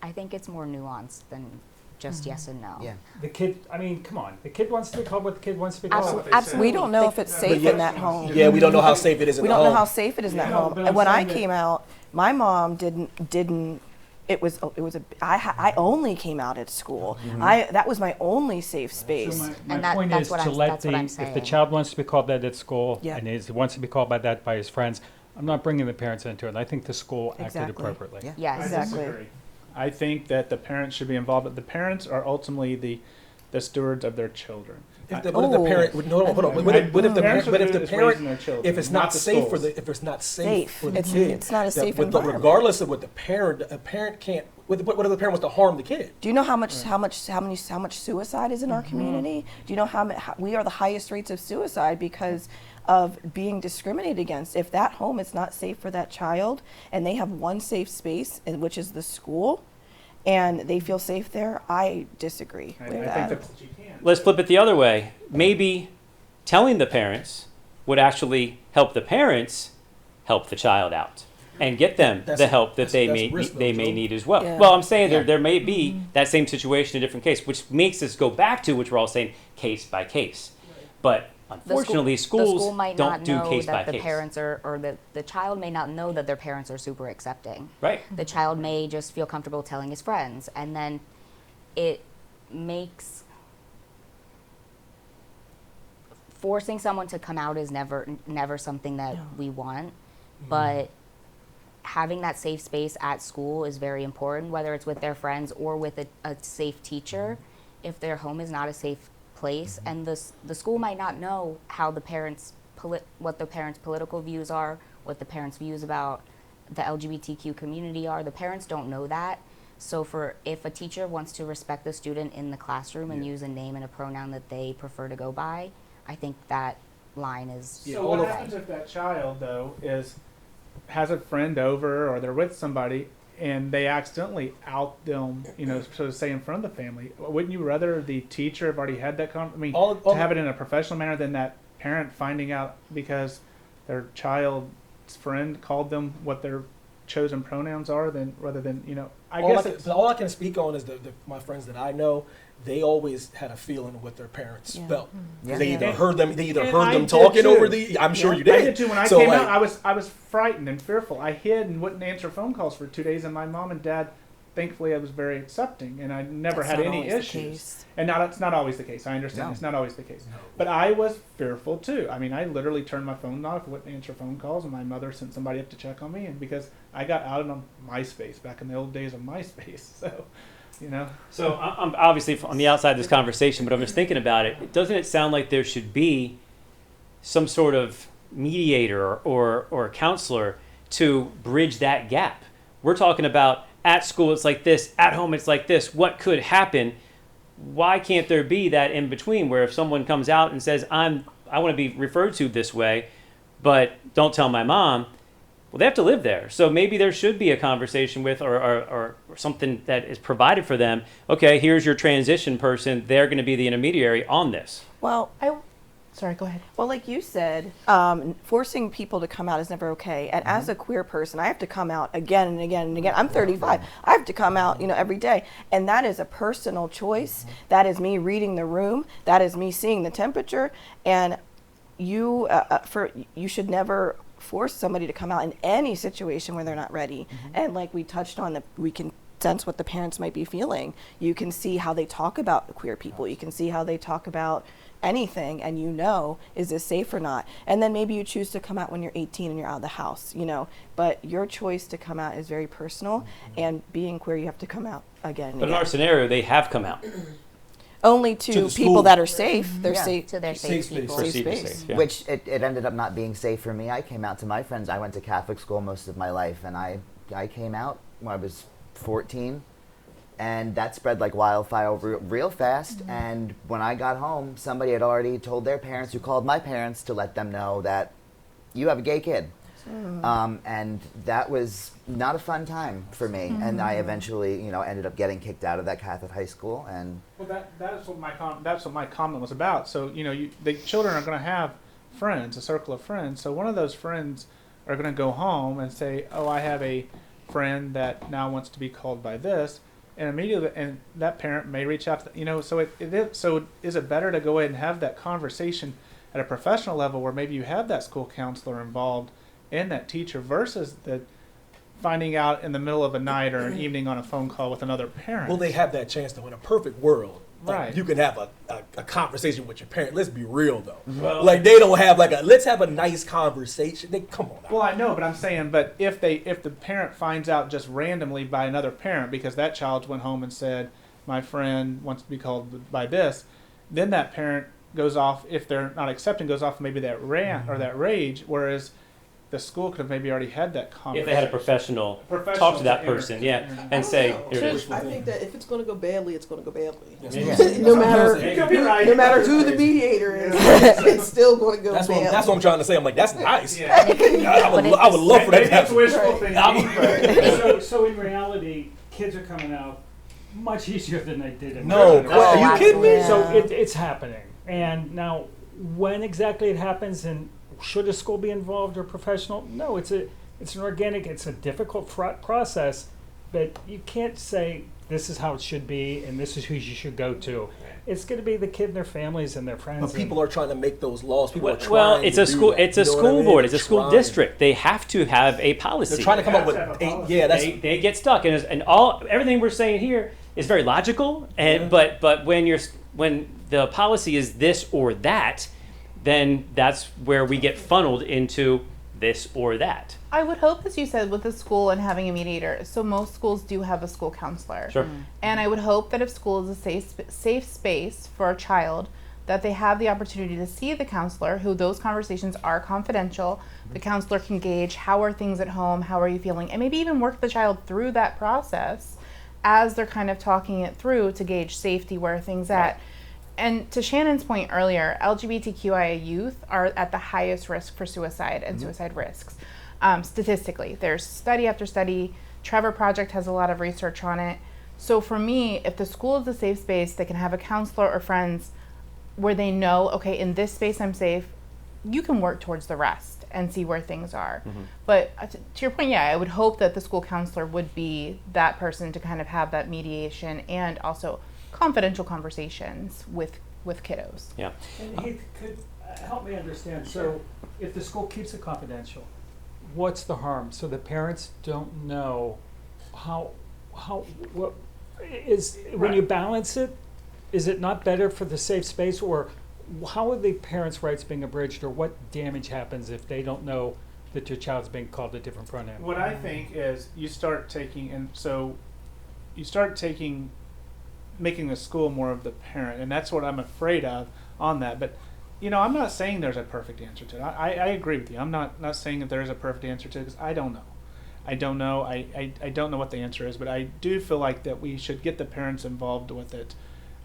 [SPEAKER 5] I think it's more nuanced than just yes and no.
[SPEAKER 2] Yeah.
[SPEAKER 4] The kid, I mean, come on. The kid wants to be called what the kid wants to be
[SPEAKER 5] Absolutely.
[SPEAKER 4] called.
[SPEAKER 5] Absolutely.
[SPEAKER 6] We don't know if it's safe in that home.
[SPEAKER 7] Yeah, we don't know how safe it is in
[SPEAKER 6] We
[SPEAKER 7] the
[SPEAKER 6] don't know
[SPEAKER 7] home.
[SPEAKER 6] how safe it is in that
[SPEAKER 4] Yeah,
[SPEAKER 6] home.
[SPEAKER 4] but I'm
[SPEAKER 6] And when I
[SPEAKER 4] saying that-
[SPEAKER 6] came out, my mom didn't. I only came out at school. That was my only safe space.
[SPEAKER 4] So
[SPEAKER 5] And
[SPEAKER 4] my point
[SPEAKER 5] that's
[SPEAKER 4] is
[SPEAKER 5] what
[SPEAKER 4] to
[SPEAKER 5] I'm-
[SPEAKER 4] let
[SPEAKER 5] that's what I'm
[SPEAKER 4] if the
[SPEAKER 5] saying.
[SPEAKER 4] child wants to be called that at school
[SPEAKER 6] Yeah.
[SPEAKER 4] and he wants to be called by that by his friends, I'm not bringing the parents into it. I think the school acted
[SPEAKER 6] Exactly.
[SPEAKER 4] appropriately.
[SPEAKER 2] Yeah.
[SPEAKER 5] Yes.
[SPEAKER 1] I
[SPEAKER 6] Exactly.
[SPEAKER 1] disagree. I think that the parents should be involved, but the parents are ultimately the stewards of their children.
[SPEAKER 7] What if the parent? No, hold on. What if the
[SPEAKER 1] Parents are
[SPEAKER 7] but if
[SPEAKER 1] good
[SPEAKER 7] the
[SPEAKER 1] at
[SPEAKER 7] parent?
[SPEAKER 1] raising their children,
[SPEAKER 7] If it's
[SPEAKER 1] not
[SPEAKER 7] not
[SPEAKER 1] the
[SPEAKER 7] safe for
[SPEAKER 1] schools.
[SPEAKER 7] the if it's not safe
[SPEAKER 6] Safe.
[SPEAKER 7] for the
[SPEAKER 6] It's-
[SPEAKER 7] kid,
[SPEAKER 6] it's not a
[SPEAKER 7] that-
[SPEAKER 6] safe
[SPEAKER 7] but
[SPEAKER 6] environment.
[SPEAKER 7] regardless of what a parent can't. What if the parent wants to harm the kid?
[SPEAKER 6] Do you know how much suicide is in our community? Do you know how we are the highest rates of suicide because of being discriminated against? If that home is not safe for that child, and they have one safe space, and which is the school, and they feel safe there, I disagree
[SPEAKER 1] I
[SPEAKER 6] with
[SPEAKER 1] think
[SPEAKER 6] that.
[SPEAKER 1] that you can.
[SPEAKER 3] Let's flip it the other way. Maybe telling the parents would actually help the parents help the child out and get them
[SPEAKER 7] That's-
[SPEAKER 3] the help that
[SPEAKER 7] that's
[SPEAKER 3] they may
[SPEAKER 7] risk, though,
[SPEAKER 3] they may
[SPEAKER 7] Joe.
[SPEAKER 3] need as well.
[SPEAKER 6] Yeah.
[SPEAKER 3] Well, I'm saying
[SPEAKER 2] Yeah.
[SPEAKER 3] there may be that same situation in a different case, which makes us go back to which we're all saying case by case. But unfortunately,
[SPEAKER 5] the
[SPEAKER 3] schools
[SPEAKER 5] school might
[SPEAKER 3] don't
[SPEAKER 5] not
[SPEAKER 3] do
[SPEAKER 5] know
[SPEAKER 3] case by
[SPEAKER 5] that the
[SPEAKER 3] case.
[SPEAKER 5] parents are, or the child may not know that their parents are super accepting.
[SPEAKER 3] Right.
[SPEAKER 5] The child may just feel comfortable telling his friends, and then it makes forcing someone to come out is never something that we want, but having that safe space at school is very important, whether it's with their friends or with a safe teacher. If their home is not a safe place, and the school might not know how the parents what the parents' political views are, what the parents' views about the LGBTQ community are. The parents don't know that. So if a teacher wants to respect the student in the classroom and use a name and a pronoun that they prefer to go by, I think that line is
[SPEAKER 1] So what happens if that child though has a friend over or they're with somebody and they accidentally out them, so to say in front of the family? Wouldn't you rather the teacher have already had that to have it in a professional manner than that parent finding out because their child's friend called them what their chosen pronouns are, rather than
[SPEAKER 7] all I can speak on is my friends that I know. They always had a feeling of what their parents felt.
[SPEAKER 2] Yeah.
[SPEAKER 7] They either heard them. They either
[SPEAKER 1] And
[SPEAKER 7] heard
[SPEAKER 1] I
[SPEAKER 7] them
[SPEAKER 1] did
[SPEAKER 7] talking
[SPEAKER 1] too.
[SPEAKER 7] over the. I'm sure you did.
[SPEAKER 1] I did too. When I
[SPEAKER 7] So,
[SPEAKER 1] came
[SPEAKER 7] like,
[SPEAKER 1] out, I was frightened and fearful. I hid and wouldn't answer phone calls for 2 days, and my mom and dad, thankfully, I was very accepting, and I never
[SPEAKER 6] That's
[SPEAKER 1] had
[SPEAKER 6] not
[SPEAKER 1] any
[SPEAKER 6] always the
[SPEAKER 1] issues.
[SPEAKER 6] case.
[SPEAKER 1] And it's not always the case. I understand
[SPEAKER 2] No.
[SPEAKER 1] it's not always the case. But I was fearful too. I mean, I literally turned my phone off, wouldn't answer phone calls, and my mother sent somebody up to check on me, and because I got outed on MySpace back in the old days of MySpace, so.
[SPEAKER 3] So I'm obviously on the outside of this conversation, but I'm just thinking about it. Doesn't it sound like there should be some sort of mediator or counselor to bridge that gap? We're talking about at school it's like this, at home it's like this. What could happen? Why can't there be that in between where if someone comes out and says, I want to be referred to this way, but don't tell my mom, well, they have to live there. So maybe there should be a conversation with or something that is provided for them. Okay, here's your transition person. They're going to be the intermediary on this.
[SPEAKER 6] Well,
[SPEAKER 9] Sorry, go ahead.
[SPEAKER 6] Well, like you said, forcing people to come out is never okay. And as a queer person, I have to come out again and again and again. I'm 35. I have to come out, every day. And that is a personal choice. That is me reading the room. That is me seeing the temperature. And you should never force somebody to come out in any situation where they're not ready. And like we touched on, we can sense what the parents might be feeling. You can see how they talk about queer people. You can see how they talk about anything, and is this safe or not? And then maybe you choose to come out when you're 18 and you're out of the house, but your choice to come out is very personal, and being queer, you have to come out again and
[SPEAKER 3] But in
[SPEAKER 6] again.
[SPEAKER 3] our scenario, they have come out.
[SPEAKER 6] Only
[SPEAKER 7] To
[SPEAKER 6] to
[SPEAKER 7] the
[SPEAKER 6] people
[SPEAKER 7] school.
[SPEAKER 6] that are safe. They're
[SPEAKER 2] Yeah.
[SPEAKER 6] safe.
[SPEAKER 5] to their
[SPEAKER 7] Safe
[SPEAKER 5] safe
[SPEAKER 7] space.
[SPEAKER 5] people.
[SPEAKER 6] Safe
[SPEAKER 3] Perceived as
[SPEAKER 6] space.
[SPEAKER 3] safe, yeah.
[SPEAKER 2] Which it ended up not being safe for me. I came out to my friends. I went to Catholic school most of my life, and I came out when I was 14, and that spread like wildfire real fast. And when I got home, somebody had already told their parents, who called my parents, to let them know that you have a gay kid. And that was not a fun time for me. And I eventually, ended up getting kicked out of that Catholic high school. And
[SPEAKER 1] Well, that's what my comment was about. So the children are going to have friends, a circle of friends. So one of those friends are going to go home and say, "Oh, I have a friend that now wants to be called by this," and immediately, and that parent may reach out to So is it better to go ahead and have that conversation at a professional level where maybe you have that school counselor involved in that teacher versus the finding out in the middle of a night or an evening on a phone call with another parent?
[SPEAKER 7] Well, they have that chance though. In a perfect world,
[SPEAKER 1] Right.
[SPEAKER 7] you can have a conversation with your parent. Let's be real though.
[SPEAKER 3] Well-
[SPEAKER 7] Like they don't have let's have a nice conversation. Come on now.
[SPEAKER 1] Well, I know, but I'm saying, if the parent finds out just randomly by another parent because that child went home and said, "My friend wants to be called by this," then that parent goes off, if they're not accepting, goes off maybe that rant or that rage, whereas the school could have maybe already had that conversation.
[SPEAKER 3] If they had a professional talk to that person, and say, "Here it is."
[SPEAKER 8] I think that if it's going to go badly, it's going to go badly.
[SPEAKER 7] Yes.
[SPEAKER 8] No matter
[SPEAKER 1] You could be right.
[SPEAKER 8] no matter who the mediator is, it's still going to go
[SPEAKER 7] That's
[SPEAKER 8] badly.
[SPEAKER 7] what I'm trying to say. I'm like, that's nice.
[SPEAKER 1] Yeah.
[SPEAKER 7] I would love for that to
[SPEAKER 1] Maybe it's
[SPEAKER 7] happen.
[SPEAKER 1] wishful thinking.
[SPEAKER 11] So in reality, kids are coming out much easier than they did in
[SPEAKER 7] No,
[SPEAKER 11] Britain.
[SPEAKER 7] are you kidding me?
[SPEAKER 5] Yeah.
[SPEAKER 11] So it's happening. And now, when exactly it happens, and should a school be involved or professional? No, it's an organic, it's a difficult process, but you can't say this is how it should be and this is who you should go to. It's going to be the kid and their families and their friends.
[SPEAKER 7] But people are trying to make those laws. People are trying.
[SPEAKER 3] Well, it's
[SPEAKER 7] to
[SPEAKER 3] a
[SPEAKER 7] do
[SPEAKER 3] school.
[SPEAKER 7] that.
[SPEAKER 3] It's a
[SPEAKER 7] You know what I
[SPEAKER 3] school
[SPEAKER 7] mean?
[SPEAKER 3] board. It's a
[SPEAKER 7] They're
[SPEAKER 3] school
[SPEAKER 7] trying.
[SPEAKER 3] district. They have to have a policy.
[SPEAKER 7] They're trying to come up with.
[SPEAKER 1] They have to have a
[SPEAKER 7] Yeah, that's.
[SPEAKER 3] They get stuck, and everything we're saying here is very logical. And but when the policy is this or that, then that's where we get funneled into this or that.
[SPEAKER 9] I would hope, as you said, with the school and having a mediator. So most schools do have a school counselor.
[SPEAKER 3] Sure.
[SPEAKER 9] And I would hope that if school is a safe space for a child, that they have the opportunity to see the counselor, who those conversations are confidential. The counselor can gauge how are things at home, how are you feeling, and maybe even work the child through that process as they're kind of talking it through to gauge safety, where are things at. And to Shannon's point earlier, LGBTQIA youth are at the highest risk for suicide and suicide risks. Statistically, there's study after study. Trevor Project has a lot of research on it. So for me, if the school is a safe space, they can have a counselor or friends where they know, okay, in this space I'm safe, you can work towards the rest and see where things are. But to your point, yeah, I would hope that the school counselor would be that person to kind of have that mediation and also confidential conversations with kiddos.
[SPEAKER 3] Yeah.
[SPEAKER 11] And Heath, could help me understand. So if the school keeps it confidential, what's the harm? So the parents don't know what is, when you balance it, is it not better for the safe space, or how are the parents' rights being abridged, or what damage happens if they don't know that your child's being called a different pronoun?
[SPEAKER 1] What I think is you start making the school more of the parent, and that's what I'm afraid of on that. But I'm not saying there's a perfect answer to it. I agree with you. I'm not saying that there is a perfect answer to it, because I don't know. I don't know what the answer is, but I do feel like that we should get the parents involved with it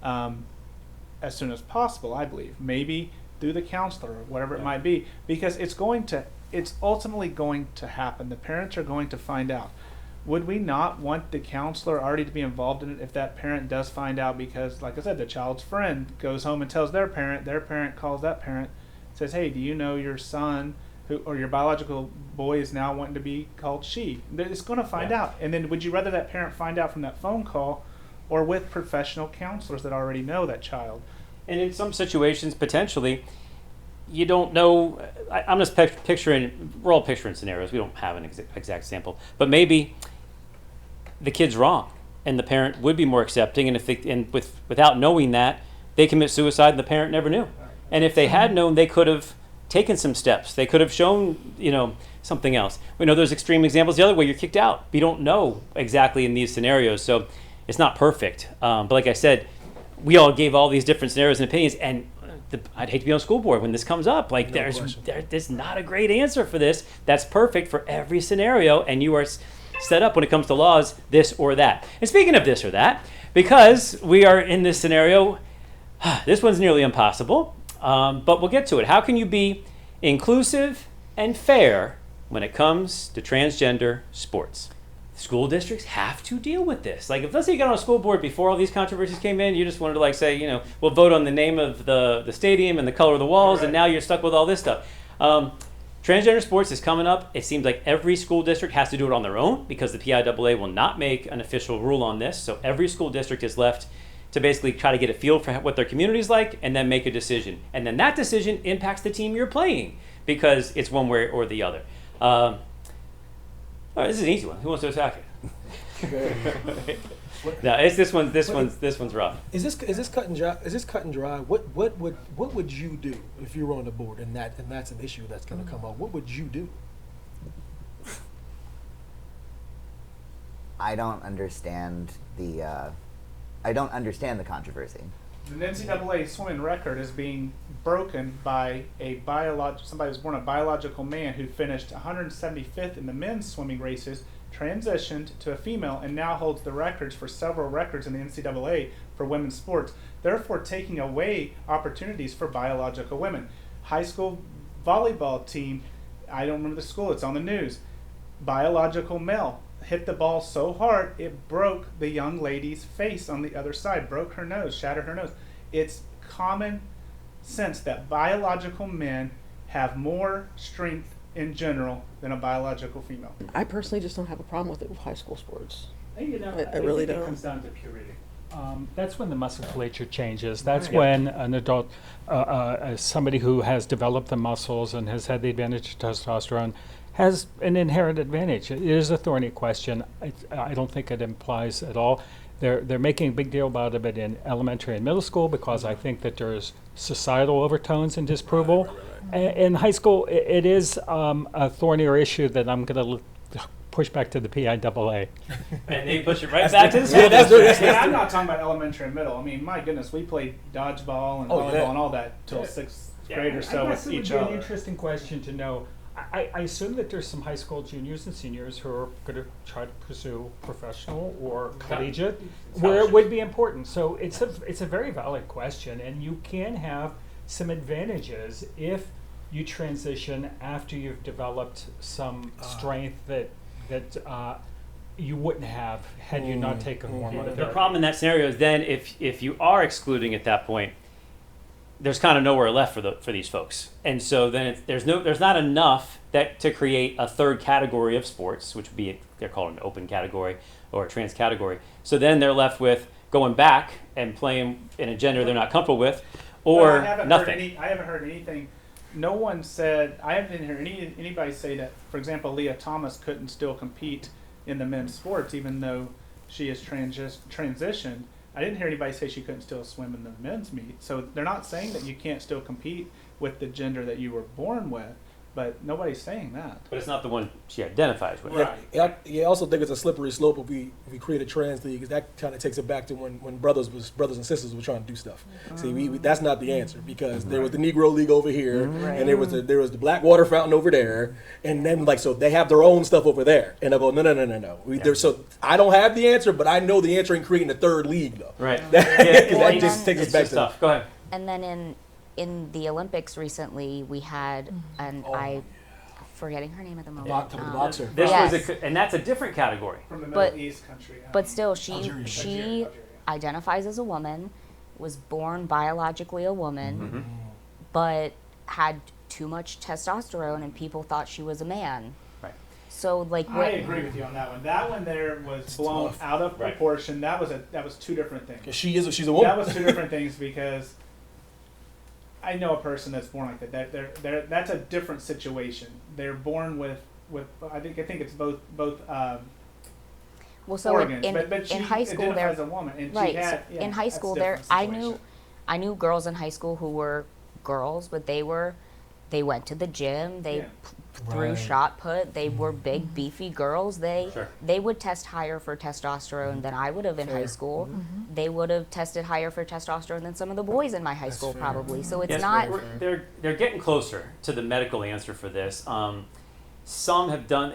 [SPEAKER 1] as soon as possible. I believe maybe through the counselor or whatever it might be, because it's ultimately going to happen. The parents are going to find out. Would we not want the counselor already to be involved in it if that parent does find out? Because, like I said, the child's friend goes home and tells their parent calls that parent, says, "Hey, do you know your son or your biological boy is now wanting to be called she?" It's going to find out. And then would you rather that parent find out from that phone call or with professional counselors that already know that child?
[SPEAKER 3] And in some situations, potentially, you don't know. I'm just picturing, we're all picturing scenarios. We don't have an exact sample. But maybe the kid's wrong and the parent would be more accepting. And without knowing that, they commit suicide and the parent never knew. And if they had known, they could have taken some steps. They could have shown, something else. We know there's extreme examples the other way. You're kicked out. We don't know exactly in these scenarios. So it's not perfect. But like I said, we all gave all these different scenarios and opinions, and I'd hate to be on school board when this comes up. Like, there's not a great answer for this that's perfect for every scenario, and you are set up when it comes to laws, this or that. And speaking of this or that, because we are in this scenario, this one's nearly impossible, but we'll get to it. How can you be inclusive and fair when it comes to transgender sports. School districts have to deal with this. Like, if let's say you got on a school board before all these controversies came in, you just wanted to like say, you know, we'll vote on the name of the stadium and the color of the walls, and now you're stuck with all this stuff. Transgender sports is coming up. It seems like every school district has to do it on their own because the PIAA will not make an official rule on this. So every school district is left to basically try to get a feel for what their community is like and then make a decision. And then that decision impacts the team you're playing because it's one way or the other. All right, this is an easy one. Who wants to attack it? No, it's this one's rough.
[SPEAKER 7] Is this cut and dry? Is this cut and dry? What would you do if you were on the board and that's an issue that's going to come up? What would you do?
[SPEAKER 2] I don't understand the controversy.
[SPEAKER 1] The NCAA swimming record is being broken by somebody who's born a biological man who finished 175th in the men's swimming races, transitioned to a female, and now holds the records for several records in the NCAA for women's sports, therefore taking away opportunities for biological women. High school volleyball team, I don't remember the school, it's on the news, biological male, hit the ball so hard it broke the young lady's face on the other side, broke her nose, shattered her nose. It's common sense that biological men have more strength in general than a biological female.
[SPEAKER 8] I personally just don't have a problem with it with high school sports.
[SPEAKER 4] You know,
[SPEAKER 8] I really
[SPEAKER 4] think
[SPEAKER 8] don't.
[SPEAKER 4] It comes down to puberty. That's when the musculature changes. That's when an adult, somebody who has developed the muscles and has had the advantage of testosterone, has an inherent advantage. It is a thorny question. I don't think it implies at all. They're making a big deal about it in elementary and middle school because I think that there's societal overtones and disapproval. In high school, it is a thornier issue that I'm going to push back to the PIAA.
[SPEAKER 3] And they push it right back to the school.
[SPEAKER 1] I'm not talking about elementary and middle. I mean, my goodness, we played dodgeball and volleyball and all that till sixth grade or so with each
[SPEAKER 4] It would
[SPEAKER 1] other.
[SPEAKER 4] be an interesting question to know. I assume that there's some high school juniors and seniors who are going to try to pursue professional or collegiate, where it would be important. So it's a very valid question, and you can have some advantages if you transition after you've developed some strength that you wouldn't have had you not taken hormone therapy.
[SPEAKER 3] The problem in that scenario is then if you are excluding at that point, there's kind of nowhere left for these folks, and so then there's not enough to create a third category of sports, which would be they're called an open category or a trans category. So then they're left with going back and playing in a gender they're not comfortable with, or nothing.
[SPEAKER 1] I haven't heard anything. No one said. I haven't heard anybody say that. For example, Leah Thomas couldn't still compete in the men's sports even though she is transitioned. I didn't hear anybody say she couldn't still swim in the men's meet. So they're not saying that you can't still compete with the gender that you were born with, but nobody's saying that.
[SPEAKER 3] But it's not the one she identifies with.
[SPEAKER 1] Right.
[SPEAKER 7] I also think it's a slippery slope if we create a trans league, because that kind of takes it back to when brothers and sisters were trying to do stuff. See, that's not the answer, because there was the Negro League over here, and there was the Black Water Fountain over there, and then so they have their own stuff over there, and I go no. So I don't have the answer, but I know the answer in creating a third league though.
[SPEAKER 3] Right.
[SPEAKER 7] That just takes us back to
[SPEAKER 3] stuff. Go ahead.
[SPEAKER 5] And then in the Olympics recently, we had, and I'm forgetting her name at the moment.
[SPEAKER 7] The boxer.
[SPEAKER 3] This
[SPEAKER 5] Yes.
[SPEAKER 3] and that's a different category.
[SPEAKER 1] From the
[SPEAKER 5] But-
[SPEAKER 1] Middle East country.
[SPEAKER 5] But still, she
[SPEAKER 1] Algeria.
[SPEAKER 5] identifies as a woman, was born biologically a woman, but had too much testosterone, and people thought she was a man.
[SPEAKER 3] Right.
[SPEAKER 5] So like,
[SPEAKER 1] I agree with you on that one. That one there was blown
[SPEAKER 7] tough.
[SPEAKER 1] out of proportion. That was two different things.
[SPEAKER 7] 'Cause she's a woman.
[SPEAKER 1] That was two different things, because I know a person that's born like that. That's a different situation. They're born with I think it's both
[SPEAKER 5] well, so
[SPEAKER 1] organs,
[SPEAKER 5] in
[SPEAKER 1] but she
[SPEAKER 5] in high school
[SPEAKER 1] identifies
[SPEAKER 5] there,
[SPEAKER 1] as a woman, and
[SPEAKER 5] right?
[SPEAKER 1] she had,
[SPEAKER 5] So in high school there, I knew girls in high school who were girls, but they went to the gym. They threw shot put. They were big, beefy girls. They would test higher for testosterone than I would have in high school. They would have tested higher for testosterone than some of the boys in my high school probably. So it's not.
[SPEAKER 3] They're getting closer to the medical answer for this. Some have done.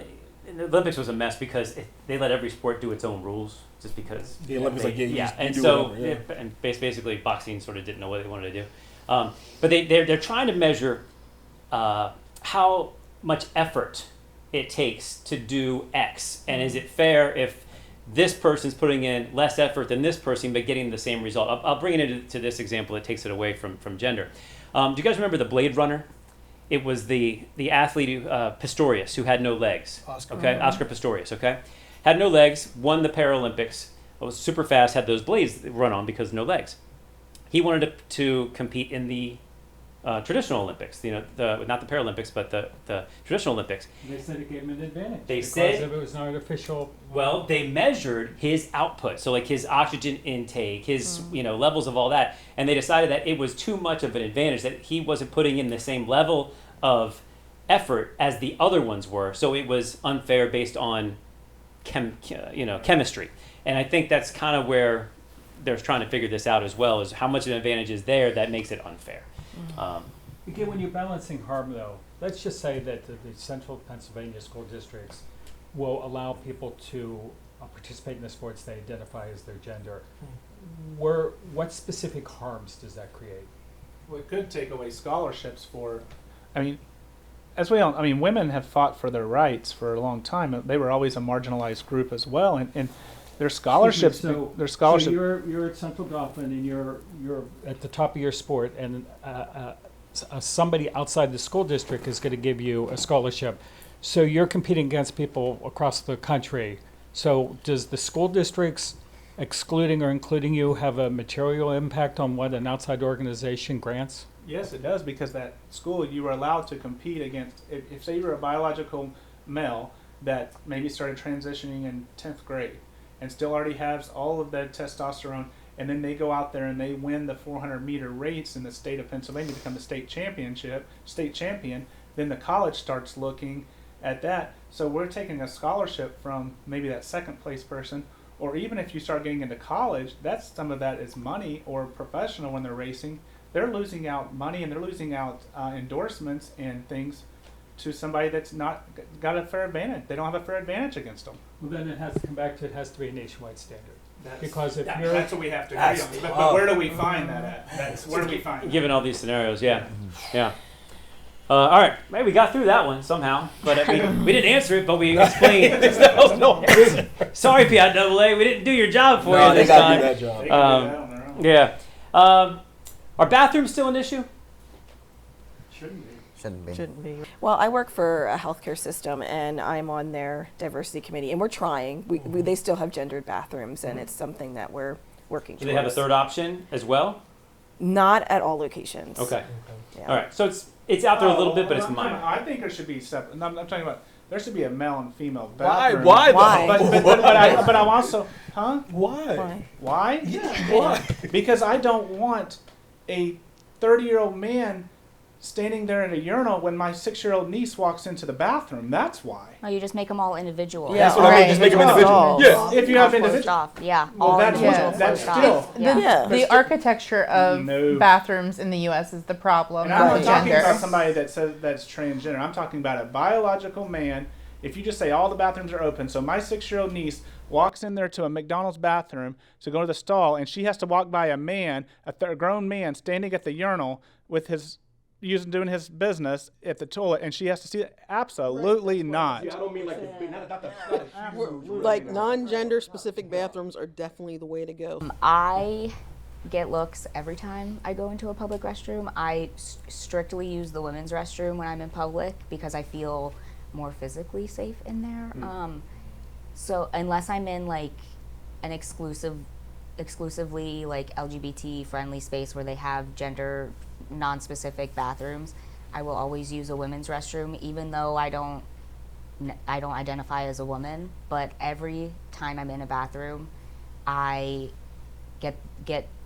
[SPEAKER 3] The Olympics was a mess because they let every sport do its own rules, just because
[SPEAKER 7] The Olympics
[SPEAKER 3] and
[SPEAKER 7] do
[SPEAKER 3] so
[SPEAKER 7] whatever,
[SPEAKER 3] and basically boxing sort of didn't know what they wanted to do. But they're trying to measure how much effort it takes to do X, and is it fair if this person's putting in less effort than this person but getting the same result? I'll bring it into this example that takes it away from gender. Do you guys remember the Blade Runner? It was the athlete Pistorius who had no legs.
[SPEAKER 7] Oscar.
[SPEAKER 3] Okay, Oscar Pistorius. Okay, had no legs, won the Paralympics. Was super fast, had those blades that run on because no legs. He wanted to compete in the traditional Olympics. You know, not the Paralympics, but the traditional Olympics.
[SPEAKER 11] They said it gave him an advantage.
[SPEAKER 3] They
[SPEAKER 11] because
[SPEAKER 3] said
[SPEAKER 11] if it was an artificial.
[SPEAKER 3] Well, they measured his output, so like his oxygen intake, his levels of all that, and they decided that it was too much of an advantage, that he wasn't putting in the same level of effort as the other ones were. So it was unfair based on chemistry, and I think that's kind of where they're trying to figure this out as well, is how much of an advantage is there that makes it unfair.
[SPEAKER 11] Again, when you're balancing harm, though, let's just say that the central Pennsylvania school districts will allow people to participate in the sports they identify as their gender. What specific harms does that create?
[SPEAKER 1] Well, it could take away scholarships for, I mean, as we all, I mean, women have fought for their rights for a long time. They were always a marginalized group as well, and their scholarships,
[SPEAKER 11] So you're at Central Dauphin and you're at the top of your sport, and somebody outside the school district is going to give you a scholarship. So you're competing against people across the country. So does the school districts, excluding or including you, have a material impact on what an outside organization grants?
[SPEAKER 1] Yes, it does, because that school, you were allowed to compete against, if say you were a biological male that maybe started transitioning in 10th grade and still already has all of that testosterone, and then they go out there and they win the 400-meter race in the state of Pennsylvania, become the state champion, then the college starts looking at that. So we're taking a scholarship from maybe that second place person, or even if you start getting into college, that's some of that is money, or professional when they're racing. They're losing out money and they're losing out endorsements and things to somebody that's not got a fair advantage. They don't have a fair advantage against them.
[SPEAKER 11] Well, then it has to come back to it has to be a nationwide standard. Because if
[SPEAKER 1] that's what we have to agree on. But where do we find that at? Where do we find that?
[SPEAKER 3] Given all these scenarios, yeah. All right, maybe we got through that one somehow, but we didn't answer it, but we explained. Sorry, PIAA, we didn't do your job for you this time.
[SPEAKER 7] They gotta do that job.
[SPEAKER 3] Yeah. Are bathrooms still an issue?
[SPEAKER 2] Shouldn't be.
[SPEAKER 6] Well, I work for a healthcare system, and I'm on their diversity committee, and we're trying. They still have gendered bathrooms, and it's something that we're working
[SPEAKER 3] Do
[SPEAKER 6] towards.
[SPEAKER 3] they have a third option as well?
[SPEAKER 6] Not at all locations.
[SPEAKER 3] Okay.
[SPEAKER 6] Yeah.
[SPEAKER 3] All right. So it's out there a little bit, but it's minor.
[SPEAKER 1] I think there should be separate. I'm talking about there should be a male and female
[SPEAKER 7] Why?
[SPEAKER 1] bathroom.
[SPEAKER 7] Why?
[SPEAKER 1] But I'm also,
[SPEAKER 7] Why?
[SPEAKER 1] Why?
[SPEAKER 7] Yeah. Why?
[SPEAKER 1] Because I don't want a 30-year-old man standing there in a urinal when my 6-year-old niece walks into the bathroom. That's why.
[SPEAKER 5] No, you just make them all individual.
[SPEAKER 6] Yeah,
[SPEAKER 7] That's what I mean. Just make them individual. Yeah.
[SPEAKER 1] If you have
[SPEAKER 5] Closed
[SPEAKER 1] individual,
[SPEAKER 5] off. Yeah.
[SPEAKER 1] well,
[SPEAKER 5] all
[SPEAKER 1] that's
[SPEAKER 5] individual
[SPEAKER 1] that's
[SPEAKER 5] closed
[SPEAKER 1] still.
[SPEAKER 5] off. Yeah.
[SPEAKER 6] Yeah.
[SPEAKER 9] The architecture of
[SPEAKER 1] No.
[SPEAKER 9] bathrooms in the U.S. is the problem,
[SPEAKER 1] And I'm
[SPEAKER 9] not
[SPEAKER 1] not talking
[SPEAKER 9] gender.
[SPEAKER 1] about somebody that says that's transgender. I'm talking about a biological man. If you just say all the bathrooms are open, so my 6-year-old niece walks in there to a McDonald's bathroom to go to the stall, and she has to walk by a man, a grown man, standing at the urinal with his doing his business at the toilet, and she has to see it. Absolutely not.
[SPEAKER 7] Yeah, I don't mean like
[SPEAKER 8] Like non-gender specific bathrooms are definitely the way to go.
[SPEAKER 5] I get looks every time I go into a public restroom. I strictly use the women's restroom when I'm in public because I feel more physically safe in there. So unless I'm in like an exclusively like LGBT friendly space where they have gender non-specific bathrooms, I will always use a women's restroom, even though I don't identify as a woman. But every time I'm in a bathroom, I get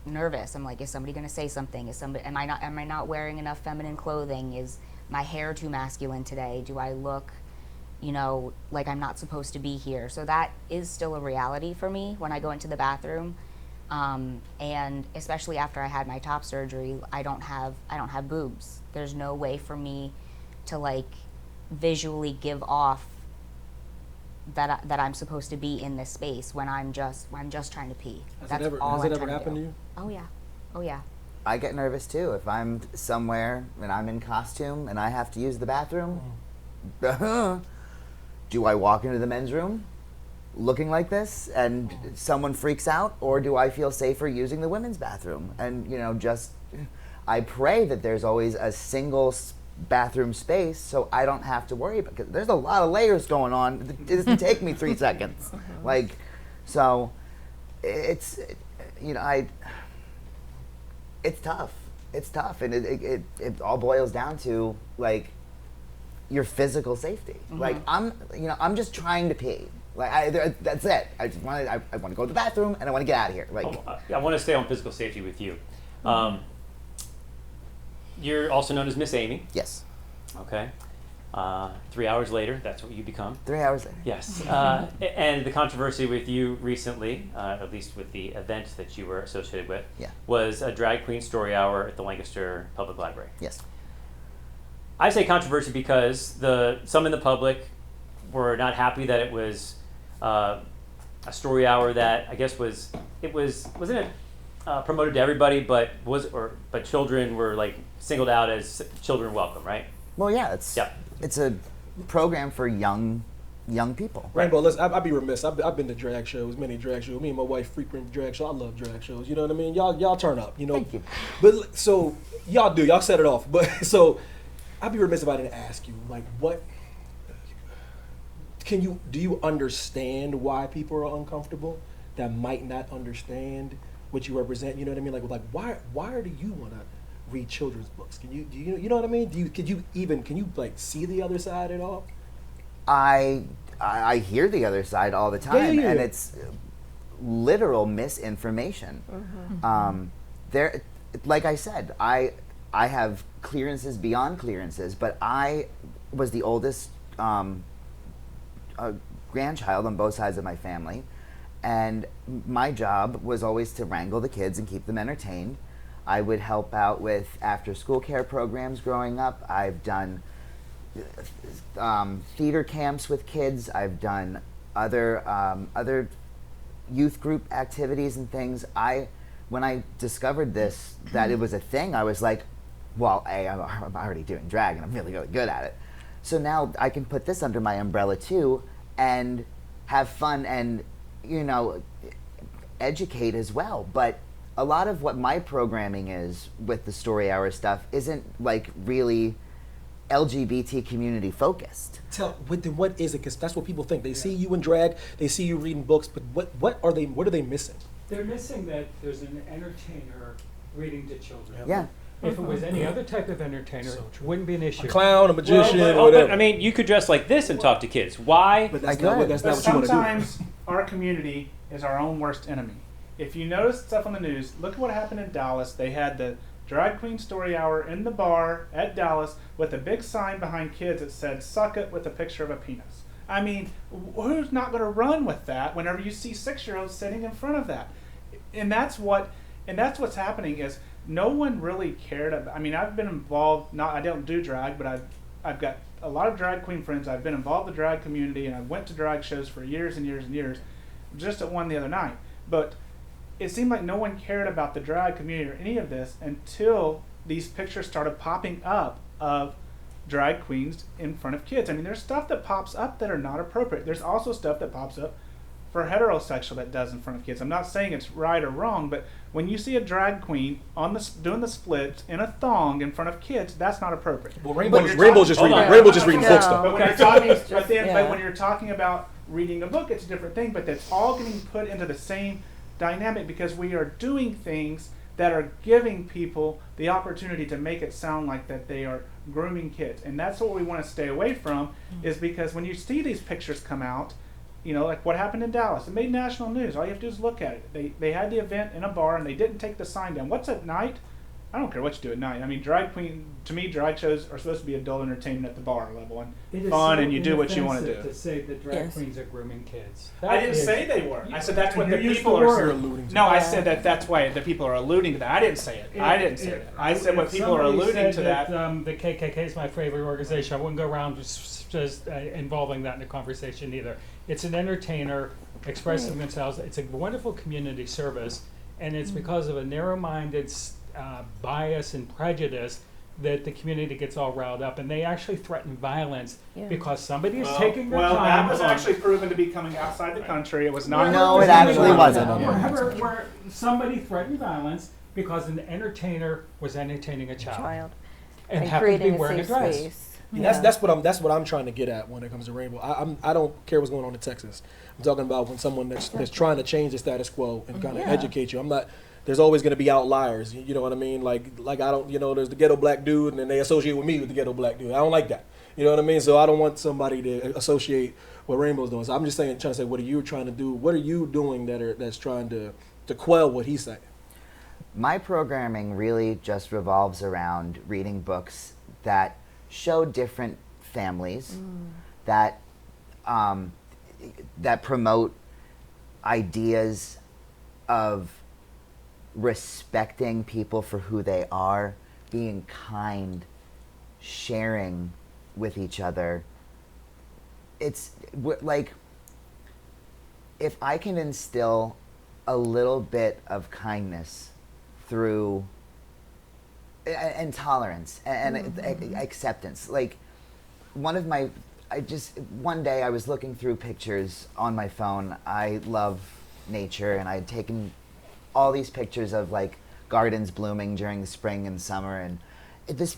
[SPEAKER 5] nervous. I'm like, is somebody going to say something? Am I not wearing enough feminine clothing? Is my hair too masculine today? Do I look, like I'm not supposed to be here? So that is still a reality for me when I go into the bathroom. And especially after I had my top surgery, I don't have boobs. There's no way for me to like visually give off that I'm supposed to be in this space when I'm just trying to pee.
[SPEAKER 7] Has it ever happened to you?
[SPEAKER 5] Oh yeah.
[SPEAKER 2] I get nervous too if I'm somewhere and I'm in costume and I have to use the bathroom. do I walk into the men's room looking like this and someone freaks out, or do I feel safer using the women's bathroom? And just I pray that there's always a single bathroom space so I don't have to worry, because there's a lot of layers going on. It doesn't take me 3 seconds. So it's it's tough. It's tough, and it all boils down to your physical safety. I'm just trying to pee. That's it. I want to go to the bathroom and I want to get out of here.
[SPEAKER 3] I want to stay on physical safety with you. You're also known as Miss Amy.
[SPEAKER 2] Yes.
[SPEAKER 3] Okay. 3 hours later, that's what you become.
[SPEAKER 2] 3 hours later.
[SPEAKER 3] Yes. And the controversy with you recently, at least with the event that you were associated with, was a drag queen story hour at the Lancaster Public Library.
[SPEAKER 2] Yes.
[SPEAKER 3] I say controversy because some in the public were not happy that it was a story hour that I guess wasn't it promoted to everybody, but children were singled out as children welcome, right?
[SPEAKER 2] Well, yeah, it's a program for young people.
[SPEAKER 7] Rainbow, listen, I'd be remiss. I've been to drag shows, many drag shows. Me and my wife frequent drag shows. I love drag shows. You know what I mean? Y'all turn up.
[SPEAKER 2] Thank you.
[SPEAKER 7] But so y'all set it off. But so I'd be remiss if I didn't ask you, what do you understand why people are uncomfortable that might not understand what you represent? You know what I mean? Why do you want to read children's books? Do you know what I mean? Can you see the other side at all?
[SPEAKER 2] I hear the other side all the time,
[SPEAKER 7] Yeah.
[SPEAKER 2] and it's literal misinformation. There, like I said, I have clearances beyond clearances, but I was the oldest grandchild on both sides of my family, and my job was always to wrangle the kids and keep them entertained. I would help out with after-school care programs growing up. I've done theater camps with kids. I've done other youth group activities and things. When I discovered that it was a thing, I was like, well, I'm already doing drag and I'm really, really good at it. So now I can put this under my umbrella too and have fun and, educate as well. But a lot of what my programming is with the story hour stuff isn't really LGBT community focused.
[SPEAKER 7] What is it? Because that's what people think. They see you in drag, they see you reading books, but what are they missing?
[SPEAKER 11] They're missing that there's an entertainer reading to children.
[SPEAKER 2] Yeah.
[SPEAKER 11] If it was any other type of entertainer, it wouldn't be an issue.
[SPEAKER 7] A clown, a magician,
[SPEAKER 3] But,
[SPEAKER 7] whatever.
[SPEAKER 3] I mean, you could dress like this and talk to kids. Why?
[SPEAKER 7] But that's not what you want to do.
[SPEAKER 1] Sometimes our community is our own worst enemy. If you notice stuff on the news, look at what happened in Dallas. They had the drag queen story hour in the bar at Dallas with a big sign behind kids that said, "Suck it," with a picture of a penis. I mean, who's not going to run with that whenever you see 6-year-olds sitting in front of that? And that's what's happening is no one really cared about. I mean, I've been involved. I don't do drag, but I've got a lot of drag queen friends. I've been involved in the drag community, and I went to drag shows for years and years and years. Just at one the other night, but it seemed like no one cared about the drag community or any of this until these pictures started popping up of drag queens in front of kids. I mean, there's stuff that pops up that are not appropriate. There's also stuff that pops up for heterosexual that does in front of kids. I'm not saying it's right or wrong, but when you see a drag queen doing the splits in a thong in front of kids, that's not appropriate.
[SPEAKER 7] Well, Rainbow's just reading books though.
[SPEAKER 1] But when you're talking, but when you're talking about reading a book, it's a different thing. But that's all getting put into the same dynamic because we are doing things that are giving people the opportunity to make it sound like that they are grooming kids, and that's what we want to stay away from. Is because when you see these pictures come out, like what happened in Dallas, it made national news. All you have to do is look at it. They had the event in a bar and they didn't take the sign down. What's at night? I don't care what you do at night. I mean, drag shows are supposed to be adult entertainment at the bar level and fun, and you do what you want to do.
[SPEAKER 11] To say that drag queens are grooming kids.
[SPEAKER 1] I didn't say they were. I said that's what the people are alluding to. No, I said that's why the people are alluding to that. I didn't say it. I didn't say it. I said what people are alluding to that.
[SPEAKER 11] The KKK is my favorite organization. I wouldn't go around just involving that in a conversation either. It's an entertainer expressing themselves. It's a wonderful community service, and it's because of a narrow-minded bias and prejudice that the community gets all riled up, and they actually threaten violence
[SPEAKER 6] Yeah.
[SPEAKER 11] because somebody is taking their
[SPEAKER 1] Well,
[SPEAKER 11] time.
[SPEAKER 1] that was actually proven to be coming outside the country. It was not.
[SPEAKER 2] No, it actually wasn't.
[SPEAKER 11] Where somebody threatened violence because an entertainer was entertaining a child, and happened to be
[SPEAKER 6] creating
[SPEAKER 11] wearing a
[SPEAKER 6] safe
[SPEAKER 11] dress.
[SPEAKER 6] space.
[SPEAKER 7] Yeah. That's what I'm trying to get at when it comes to rainbow. I don't care what's going on in Texas. I'm talking about when someone that's trying to change the status quo and kind of educate you. I'm not. There's always going to be outliers. You know what I mean? Like I don't. There's the ghetto black dude, and then they associate with me with the ghetto black dude. I don't like that. You know what I mean? So I don't want somebody to associate what rainbow's doing. So I'm just trying to say, what are you trying to do? What are you doing that's trying to quell what he's saying?
[SPEAKER 2] My programming really just revolves around reading books that show different families, that promote ideas of respecting people for who they are, being kind, sharing with each other. It's like, if I can instill a little bit of kindness through and tolerance and acceptance. Like one day I was looking through pictures on my phone. I love nature, and I had taken all these pictures of like gardens blooming during the spring and summer, and this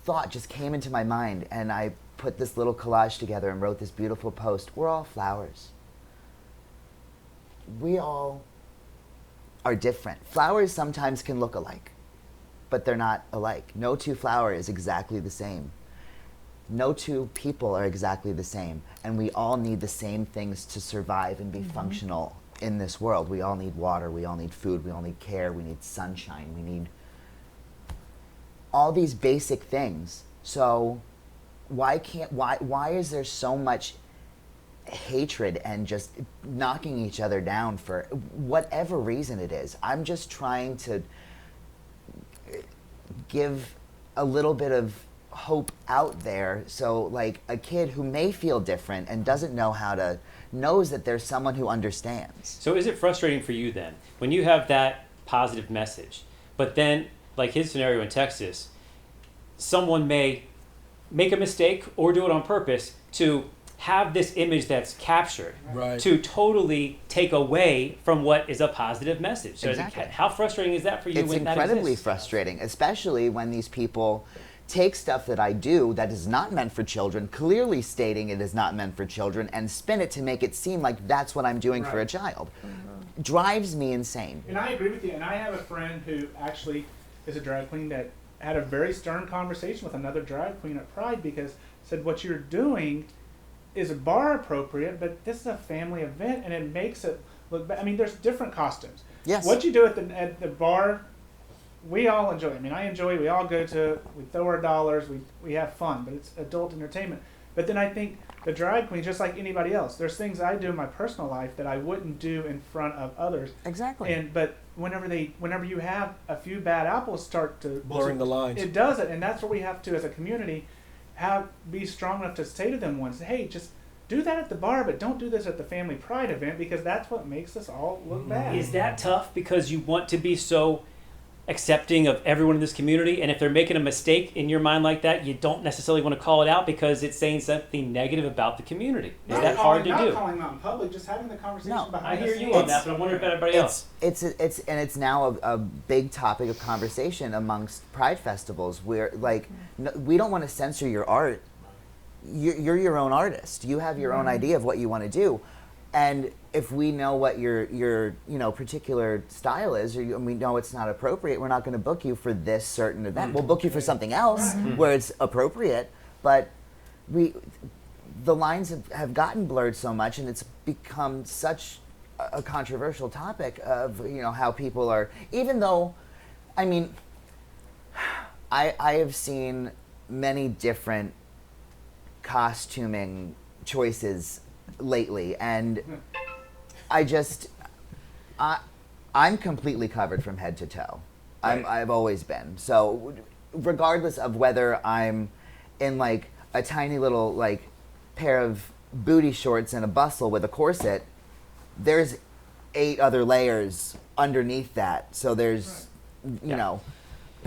[SPEAKER 2] thought just came into my mind, and I put this little collage together and wrote this beautiful post. We're all flowers. We all are different. Flowers sometimes can look alike, but they're not alike. No two flowers is exactly the same. No two people are exactly the same, and we all need the same things to survive and be functional in this world. We all need water, we all need food, we all need care, we need sunshine, we need all these basic things. So why is there so much hatred and just knocking each other down for whatever reason it is? I'm just trying to give a little bit of hope out there, so like a kid who may feel different and doesn't know how to, knows that there's someone who understands.
[SPEAKER 3] So is it frustrating for you then when you have that positive message, but then like his scenario in Texas, someone may make a mistake or do it on purpose to have this image that's captured,
[SPEAKER 7] Right.
[SPEAKER 3] to totally take away from what is a positive message? So
[SPEAKER 2] Exactly.
[SPEAKER 3] how frustrating is that for you
[SPEAKER 2] It's
[SPEAKER 3] when that
[SPEAKER 2] incredibly
[SPEAKER 3] exists?
[SPEAKER 2] frustrating, especially when these people take stuff that I do that is not meant for children, clearly stating it is not meant for children, and spin it to make it seem like that's what I'm doing for a
[SPEAKER 1] Right.
[SPEAKER 2] child. Drives me insane.
[SPEAKER 1] And I agree with you. And I have a friend who actually is a drag queen that had a very stern conversation with another drag queen at Pride, because said what you're doing is bar appropriate, but this is a family event, and it makes it look bad. I mean, there's different costumes.
[SPEAKER 2] Yes.
[SPEAKER 1] What you do at the bar, we all enjoy. I mean, I enjoy it. We all go to it. We throw our dollars. We have fun, but it's adult entertainment. But then I think the drag queen, just like anybody else, there's things I do in my personal life that I wouldn't do in front of others.
[SPEAKER 2] Exactly.
[SPEAKER 1] But whenever you have a few bad apples start to
[SPEAKER 7] Blurring the lines.
[SPEAKER 1] it does it, and that's what we have to, as a community, be strong enough to say to them once, hey, just do that at the bar, but don't do this at the family pride event, because that's what makes us all look bad.
[SPEAKER 3] Is that tough because you want to be so accepting of everyone in this community, and if they're making a mistake in your mind like that, you don't necessarily want to call it out because it's saying something negative about the big that hard to
[SPEAKER 1] not
[SPEAKER 3] do?
[SPEAKER 1] Not calling them out in public, just having the conversation
[SPEAKER 2] No,
[SPEAKER 1] behind
[SPEAKER 3] I hear
[SPEAKER 1] the
[SPEAKER 3] you
[SPEAKER 1] scenes.
[SPEAKER 3] on that, but I'm wondering about everybody else.
[SPEAKER 2] It's now a big topic of conversation amongst Pride festivals, where like we don't want to censor your art. You're your own artist. You have your own idea of what you want to do, and if we know what your particular style is, and we know it's not appropriate, we're not going to book you for this certain event. We'll book you for something else where it's appropriate. But the lines have gotten blurred so much, and it's become such a controversial topic of how people are. Even though, I mean, I have seen many different costuming choices lately, and I'm completely covered from head to toe.
[SPEAKER 1] Right.
[SPEAKER 2] I've always been. So regardless of whether I'm in like a tiny little like pair of booty shorts and a bustle with a corset, there's 8 other layers underneath that. So there's,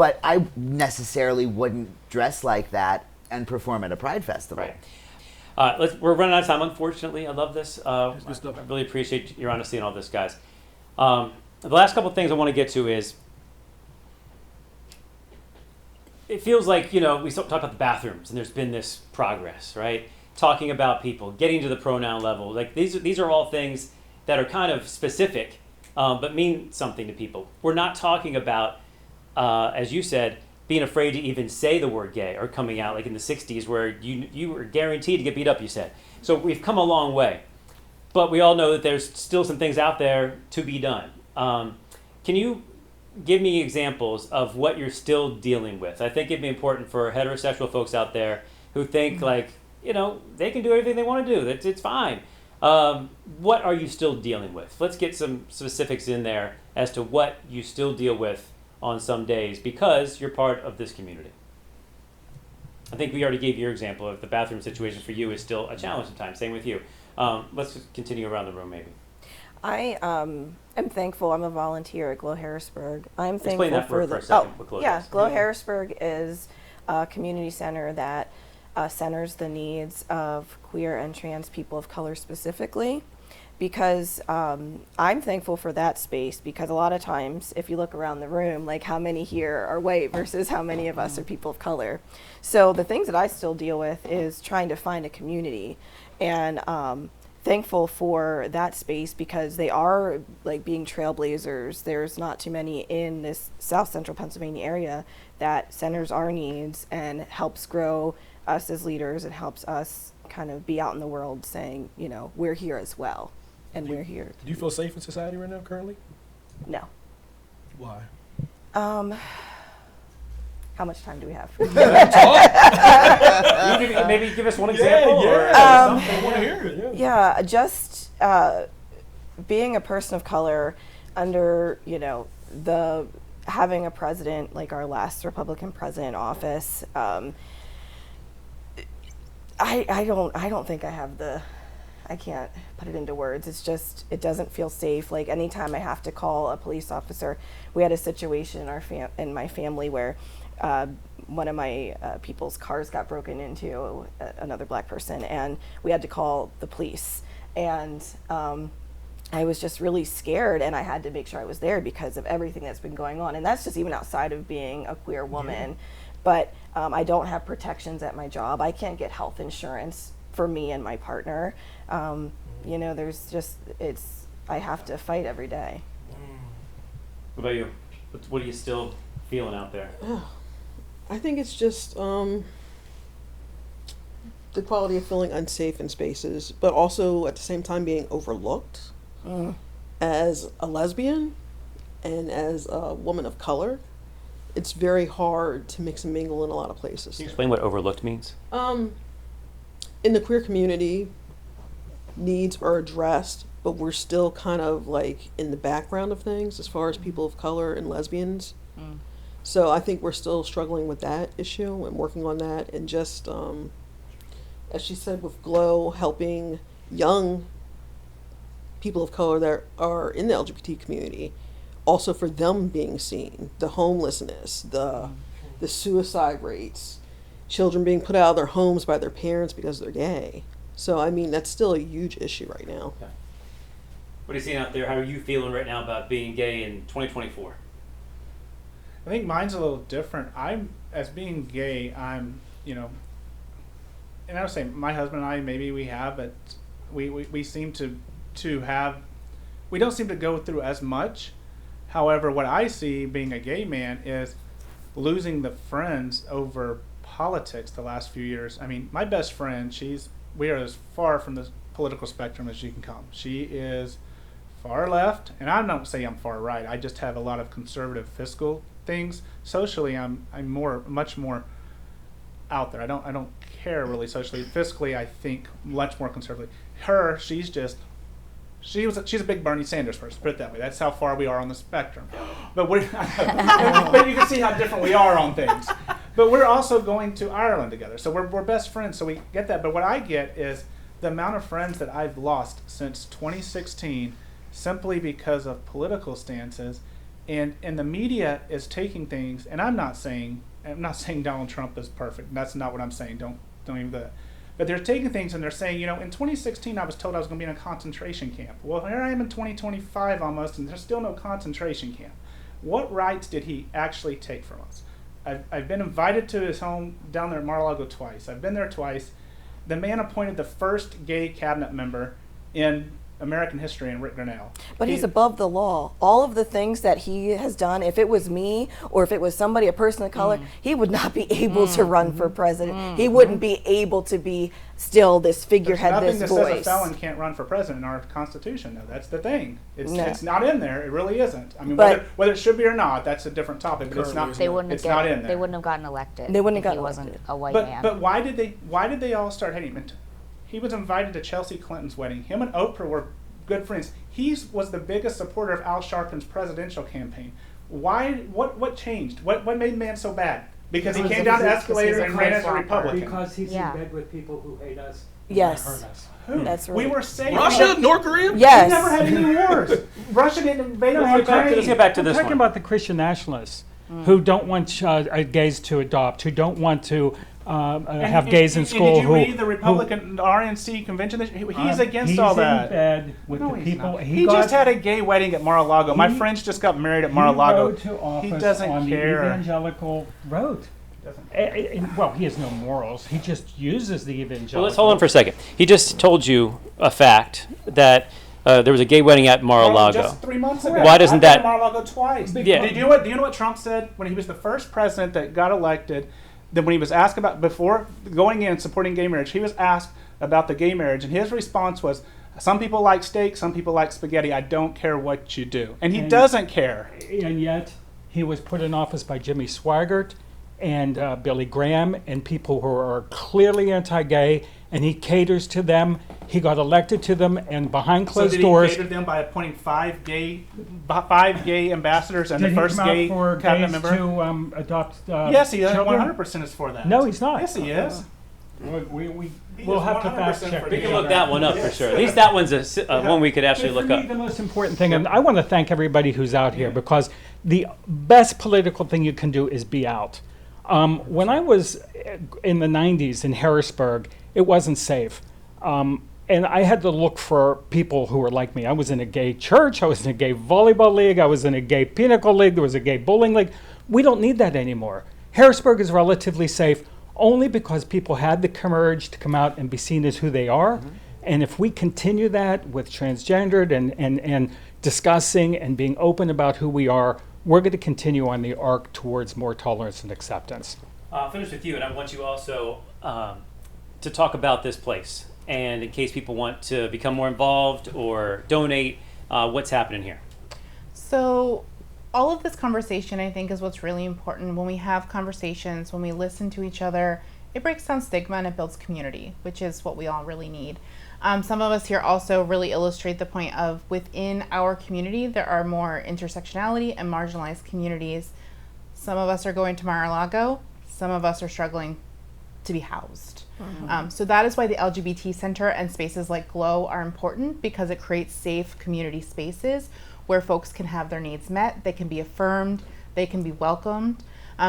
[SPEAKER 2] but I necessarily wouldn't dress like that and perform at a Pride festival.
[SPEAKER 3] Right. We're running out of time, unfortunately. I love this. I
[SPEAKER 7] good stuff.
[SPEAKER 3] really appreciate your honesty and all this, guys. The last couple of things I want to get to is, it feels like, we talk about the bathrooms, and there's been this progress, right? Talking about people, getting to the pronoun level. Like, these are all things that are kind of specific, but mean something to people. We're not talking about, as you said, being afraid to even say the word gay, or coming out like in the 60s where you were guaranteed to get beat up, you said. So we've come a long way. But we all know that there's still some things out there to be done. Can you give me examples of what you're still dealing with? I think it'd be important for heterosexual folks out there who think like, they can do everything they want to do. It's fine. What are you still dealing with? Let's get some specifics in there as to what you still deal with on some days because you're part of this community. I think we already gave your example of the bathroom situation for you is still a challenge sometimes. Same with you. Let's just continue around the room maybe.
[SPEAKER 6] I am thankful. I'm a volunteer at Glow Harrisburg. I'm thankful
[SPEAKER 3] Explain that
[SPEAKER 6] for
[SPEAKER 3] for a second. What Glow is.
[SPEAKER 6] Glow Harrisburg is a community center that centers the needs of queer and trans people of color specifically. Because I'm thankful for that space, because a lot of times if you look around the room, like how many here are white versus how many of us are people of color. So the things that I still deal with is trying to find a community, and thankful for that space because they are like being trailblazers. There's not too many in this South Central Pennsylvania area that centers our needs and helps grow us as leaders and helps us kind of be out in the world saying, we're here as well. And we're here.
[SPEAKER 7] Do you feel safe in society right now, currently?
[SPEAKER 6] No.
[SPEAKER 7] Why?
[SPEAKER 6] How much time do we have?
[SPEAKER 3] Maybe give us one example.
[SPEAKER 7] Something. I want to hear it.
[SPEAKER 6] Yeah, just being a person of color under, the having a president like our last Republican president in office. I don't think I can't put it into words. It's just, it doesn't feel safe. Like anytime I have to call a police officer, we had a situation in my family where one of my people's cars got broken into, another black person, and we had to call the police. And I was just really scared, and I had to make sure I was there because of everything that's been going on. And that's just even outside of being a queer woman. But I don't have protections at my job. I can't get health insurance for me and my partner. There's just, I have to fight every day.
[SPEAKER 3] What about you? What are you still feeling out there?
[SPEAKER 8] I think it's just the quality of feeling unsafe in spaces, but also at the same time being overlooked as a lesbian and as a woman of color. It's very hard to mix and mingle in a lot of places.
[SPEAKER 3] Can you explain what overlooked means?
[SPEAKER 8] In the queer community, needs are addressed, but we're still kind of like in the background of things as far as people of color and lesbians. So I think we're still struggling with that issue and working on that, and just as she said with Glow, helping young people of color that are in the LGBT community, also for them being seen, the homelessness, the suicide rates, children being put out of their homes by their parents because they're gay. So, I mean, that's still a huge issue right now.
[SPEAKER 3] Okay. What are you seeing out there? How are you feeling right now about being gay in 2024?
[SPEAKER 1] I think mine's a little different. As being gay, and I would say my husband and I, maybe we have, but we seem to have, we don't seem to go through as much. However, what I see being a gay man is losing the friends over politics the last few years. I mean, my best friend, we are as far from the political spectrum as you can come. She is far left, and I don't say I'm far right. I just have a lot of conservative fiscal things. Socially, I'm much more out there. I don't care really socially. Fiscally, I think much more conservatively. She's a big Bernie Sanders person, put it that way. That's how far we are on the spectrum. But but you can see how different we are on things. But we're also going to Ireland together, so we're best friends, so we get that. But what I get is the amount of friends that I've lost since 2016 simply because of political stances and the media is taking things, and I'm not saying Donald Trump is perfect. That's not what I'm saying. Don't even do that. But they're taking things and they're saying, in 2016 I was told I was going to be in a concentration camp. Well, here I am in 2025 almost, and there's still no concentration camp. What rights did he actually take from us? I've been invited to his home down there at Mar-a-Lago twice. I've been there twice. The man appointed the first gay cabinet member in American history, and Rick Grinnell.
[SPEAKER 6] But he's above the law. All of the things that he has done, if it was me or if it was somebody, a person of color, he would not be able to run for president. He wouldn't be able to be still this figurehead, this
[SPEAKER 1] There's
[SPEAKER 6] voice.
[SPEAKER 1] nothing that says a felon can't run for president in our Constitution, though. That's the thing. It's not in there. It really isn't. I mean, whether it should be or not, that's a different topic. But it's not. It's not in there.
[SPEAKER 5] They wouldn't have gotten elected.
[SPEAKER 6] They wouldn't have
[SPEAKER 5] if
[SPEAKER 6] gotten
[SPEAKER 5] he
[SPEAKER 6] elected.
[SPEAKER 5] wasn't a white man.
[SPEAKER 1] But why did they all start hating him? He was invited to Chelsea Clinton's wedding. Him and Oprah were good friends. He was the biggest supporter of Al Sharpton's presidential campaign. Why? What changed? What made the man so bad? Because he came down the escalator and ran as a Republican.
[SPEAKER 11] Because he's in bed with people who hate us.
[SPEAKER 6] Yes.
[SPEAKER 11] And hurt us.
[SPEAKER 1] Who?
[SPEAKER 6] That's right.
[SPEAKER 1] We were safe.
[SPEAKER 7] Russia, North Korea?
[SPEAKER 6] Yes.
[SPEAKER 1] We never had any wars. Russia didn't invade our
[SPEAKER 3] Let's get back to
[SPEAKER 11] I'm
[SPEAKER 3] this
[SPEAKER 11] talking
[SPEAKER 3] one.
[SPEAKER 11] about the Christian nationalists who don't want gays to adopt, who don't want to have gays in school.
[SPEAKER 1] And did you read the Republican RNC convention? He's against all that.
[SPEAKER 11] He's in bed with the people.
[SPEAKER 1] He just had a gay wedding at Mar-a-Lago. My friends just got married at Mar-a-Lago.
[SPEAKER 11] He rode to office
[SPEAKER 1] He doesn't
[SPEAKER 11] on
[SPEAKER 1] care.
[SPEAKER 11] the evangelical road. Well, he has no morals. He just uses the evangelical.
[SPEAKER 3] Well, let's hold on for a second. He just told you a fact that there was a gay wedding at Mar-a-Lago.
[SPEAKER 1] Just 3 months ago.
[SPEAKER 3] Why doesn't
[SPEAKER 1] I've been
[SPEAKER 3] that-
[SPEAKER 1] to Mar-a-Lago twice?
[SPEAKER 3] Yeah.
[SPEAKER 1] Do you know what Trump said when he was the first president that got elected? That when he was asked about, before going in and supporting gay marriage, he was asked about the gay marriage, and his response was, "Some people like steak, some people like spaghetti. I don't care what you do," and he doesn't care.
[SPEAKER 11] And yet, he was put in office by Jimmy Swaggart and Billy Graham and people who are clearly anti-gay, and he caters to them. He got elected to them, and behind closed doors.
[SPEAKER 1] So did he cater them by appointing five gay ambassadors and
[SPEAKER 11] Did
[SPEAKER 1] the first
[SPEAKER 11] he come out
[SPEAKER 1] gay
[SPEAKER 11] for
[SPEAKER 1] cabinet
[SPEAKER 11] gays
[SPEAKER 1] member?
[SPEAKER 11] to adopt
[SPEAKER 1] Yes, he is.
[SPEAKER 11] children?
[SPEAKER 1] 100% is for that.
[SPEAKER 11] No, he's not.
[SPEAKER 1] Yes, he is.
[SPEAKER 11] We'll have to fact check.
[SPEAKER 3] We can look that one up for sure. At least that one's one we could actually
[SPEAKER 11] But
[SPEAKER 3] look
[SPEAKER 11] for me,
[SPEAKER 3] up.
[SPEAKER 11] the most important thing, and I want to thank everybody who's out here, because the best political thing you can do is be out. When I was in the 90s in Harrisburg, it wasn't safe. And I had to look for people who were like me. I was in a gay church, I was in a gay volleyball league, I was in a gay pinnacle league, there was a gay bowling league. We don't need that anymore. Harrisburg is relatively safe only because people had the courage to come out and be seen as who they are. And if we continue that with transgendered and discussing and being open about who we are, we're going to continue on the arc towards more tolerance and acceptance.
[SPEAKER 3] I'll finish with you, and I want you also to talk about this place. And in case people want to become more involved or donate, what's happening here?
[SPEAKER 9] So all of this conversation, I think, is what's really important. When we have conversations, when we listen to each other, it breaks down stigma and it builds community, which is what we all really need. Some of us here also really illustrate the point of within our community, there are more intersectionality and marginalized communities. Some of us are going to Mar-a-Lago. Some of us are struggling to be housed. So that is why the LGBT Center and spaces like GLOW are important, because it creates safe community spaces where folks can have their needs met, they can be affirmed, they can be welcomed.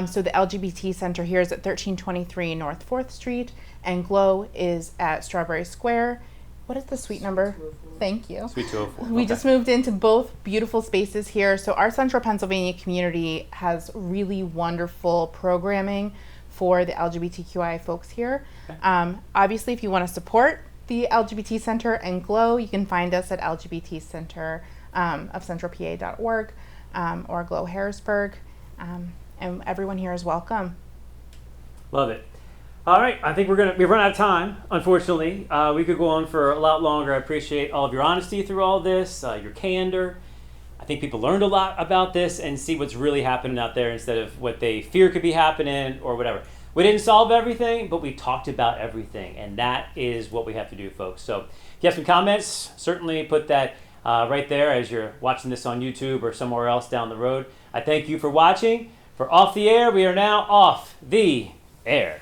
[SPEAKER 9] So the LGBT Center here is at 1323 North 4th Street, and GLOW is at Strawberry Square. What is the suite number? Thank you.
[SPEAKER 3] Suite 204.
[SPEAKER 9] We just moved into both beautiful spaces here. So our Central Pennsylvania community has really wonderful programming for the LGBTQIA folks here. Obviously, if you want to support the LGBT Center and GLOW, you can find us at LGBT Center of centralpa.org or GLOW Harrisburg. And everyone here is welcome.
[SPEAKER 3] Love it. All right, I think we've run out of time, unfortunately. We could go on for a lot longer. I appreciate all of your honesty through all this, your candor. I think people learned a lot about this and see what's really happening out there instead of what they fear could be happening or whatever. We didn't solve everything, but we talked about everything, and that is what we have to do, folks. So if you have some comments, certainly put that right there as you're watching this on YouTube or somewhere else down the road. I thank you for watching. For Off the Air, we are now off the air.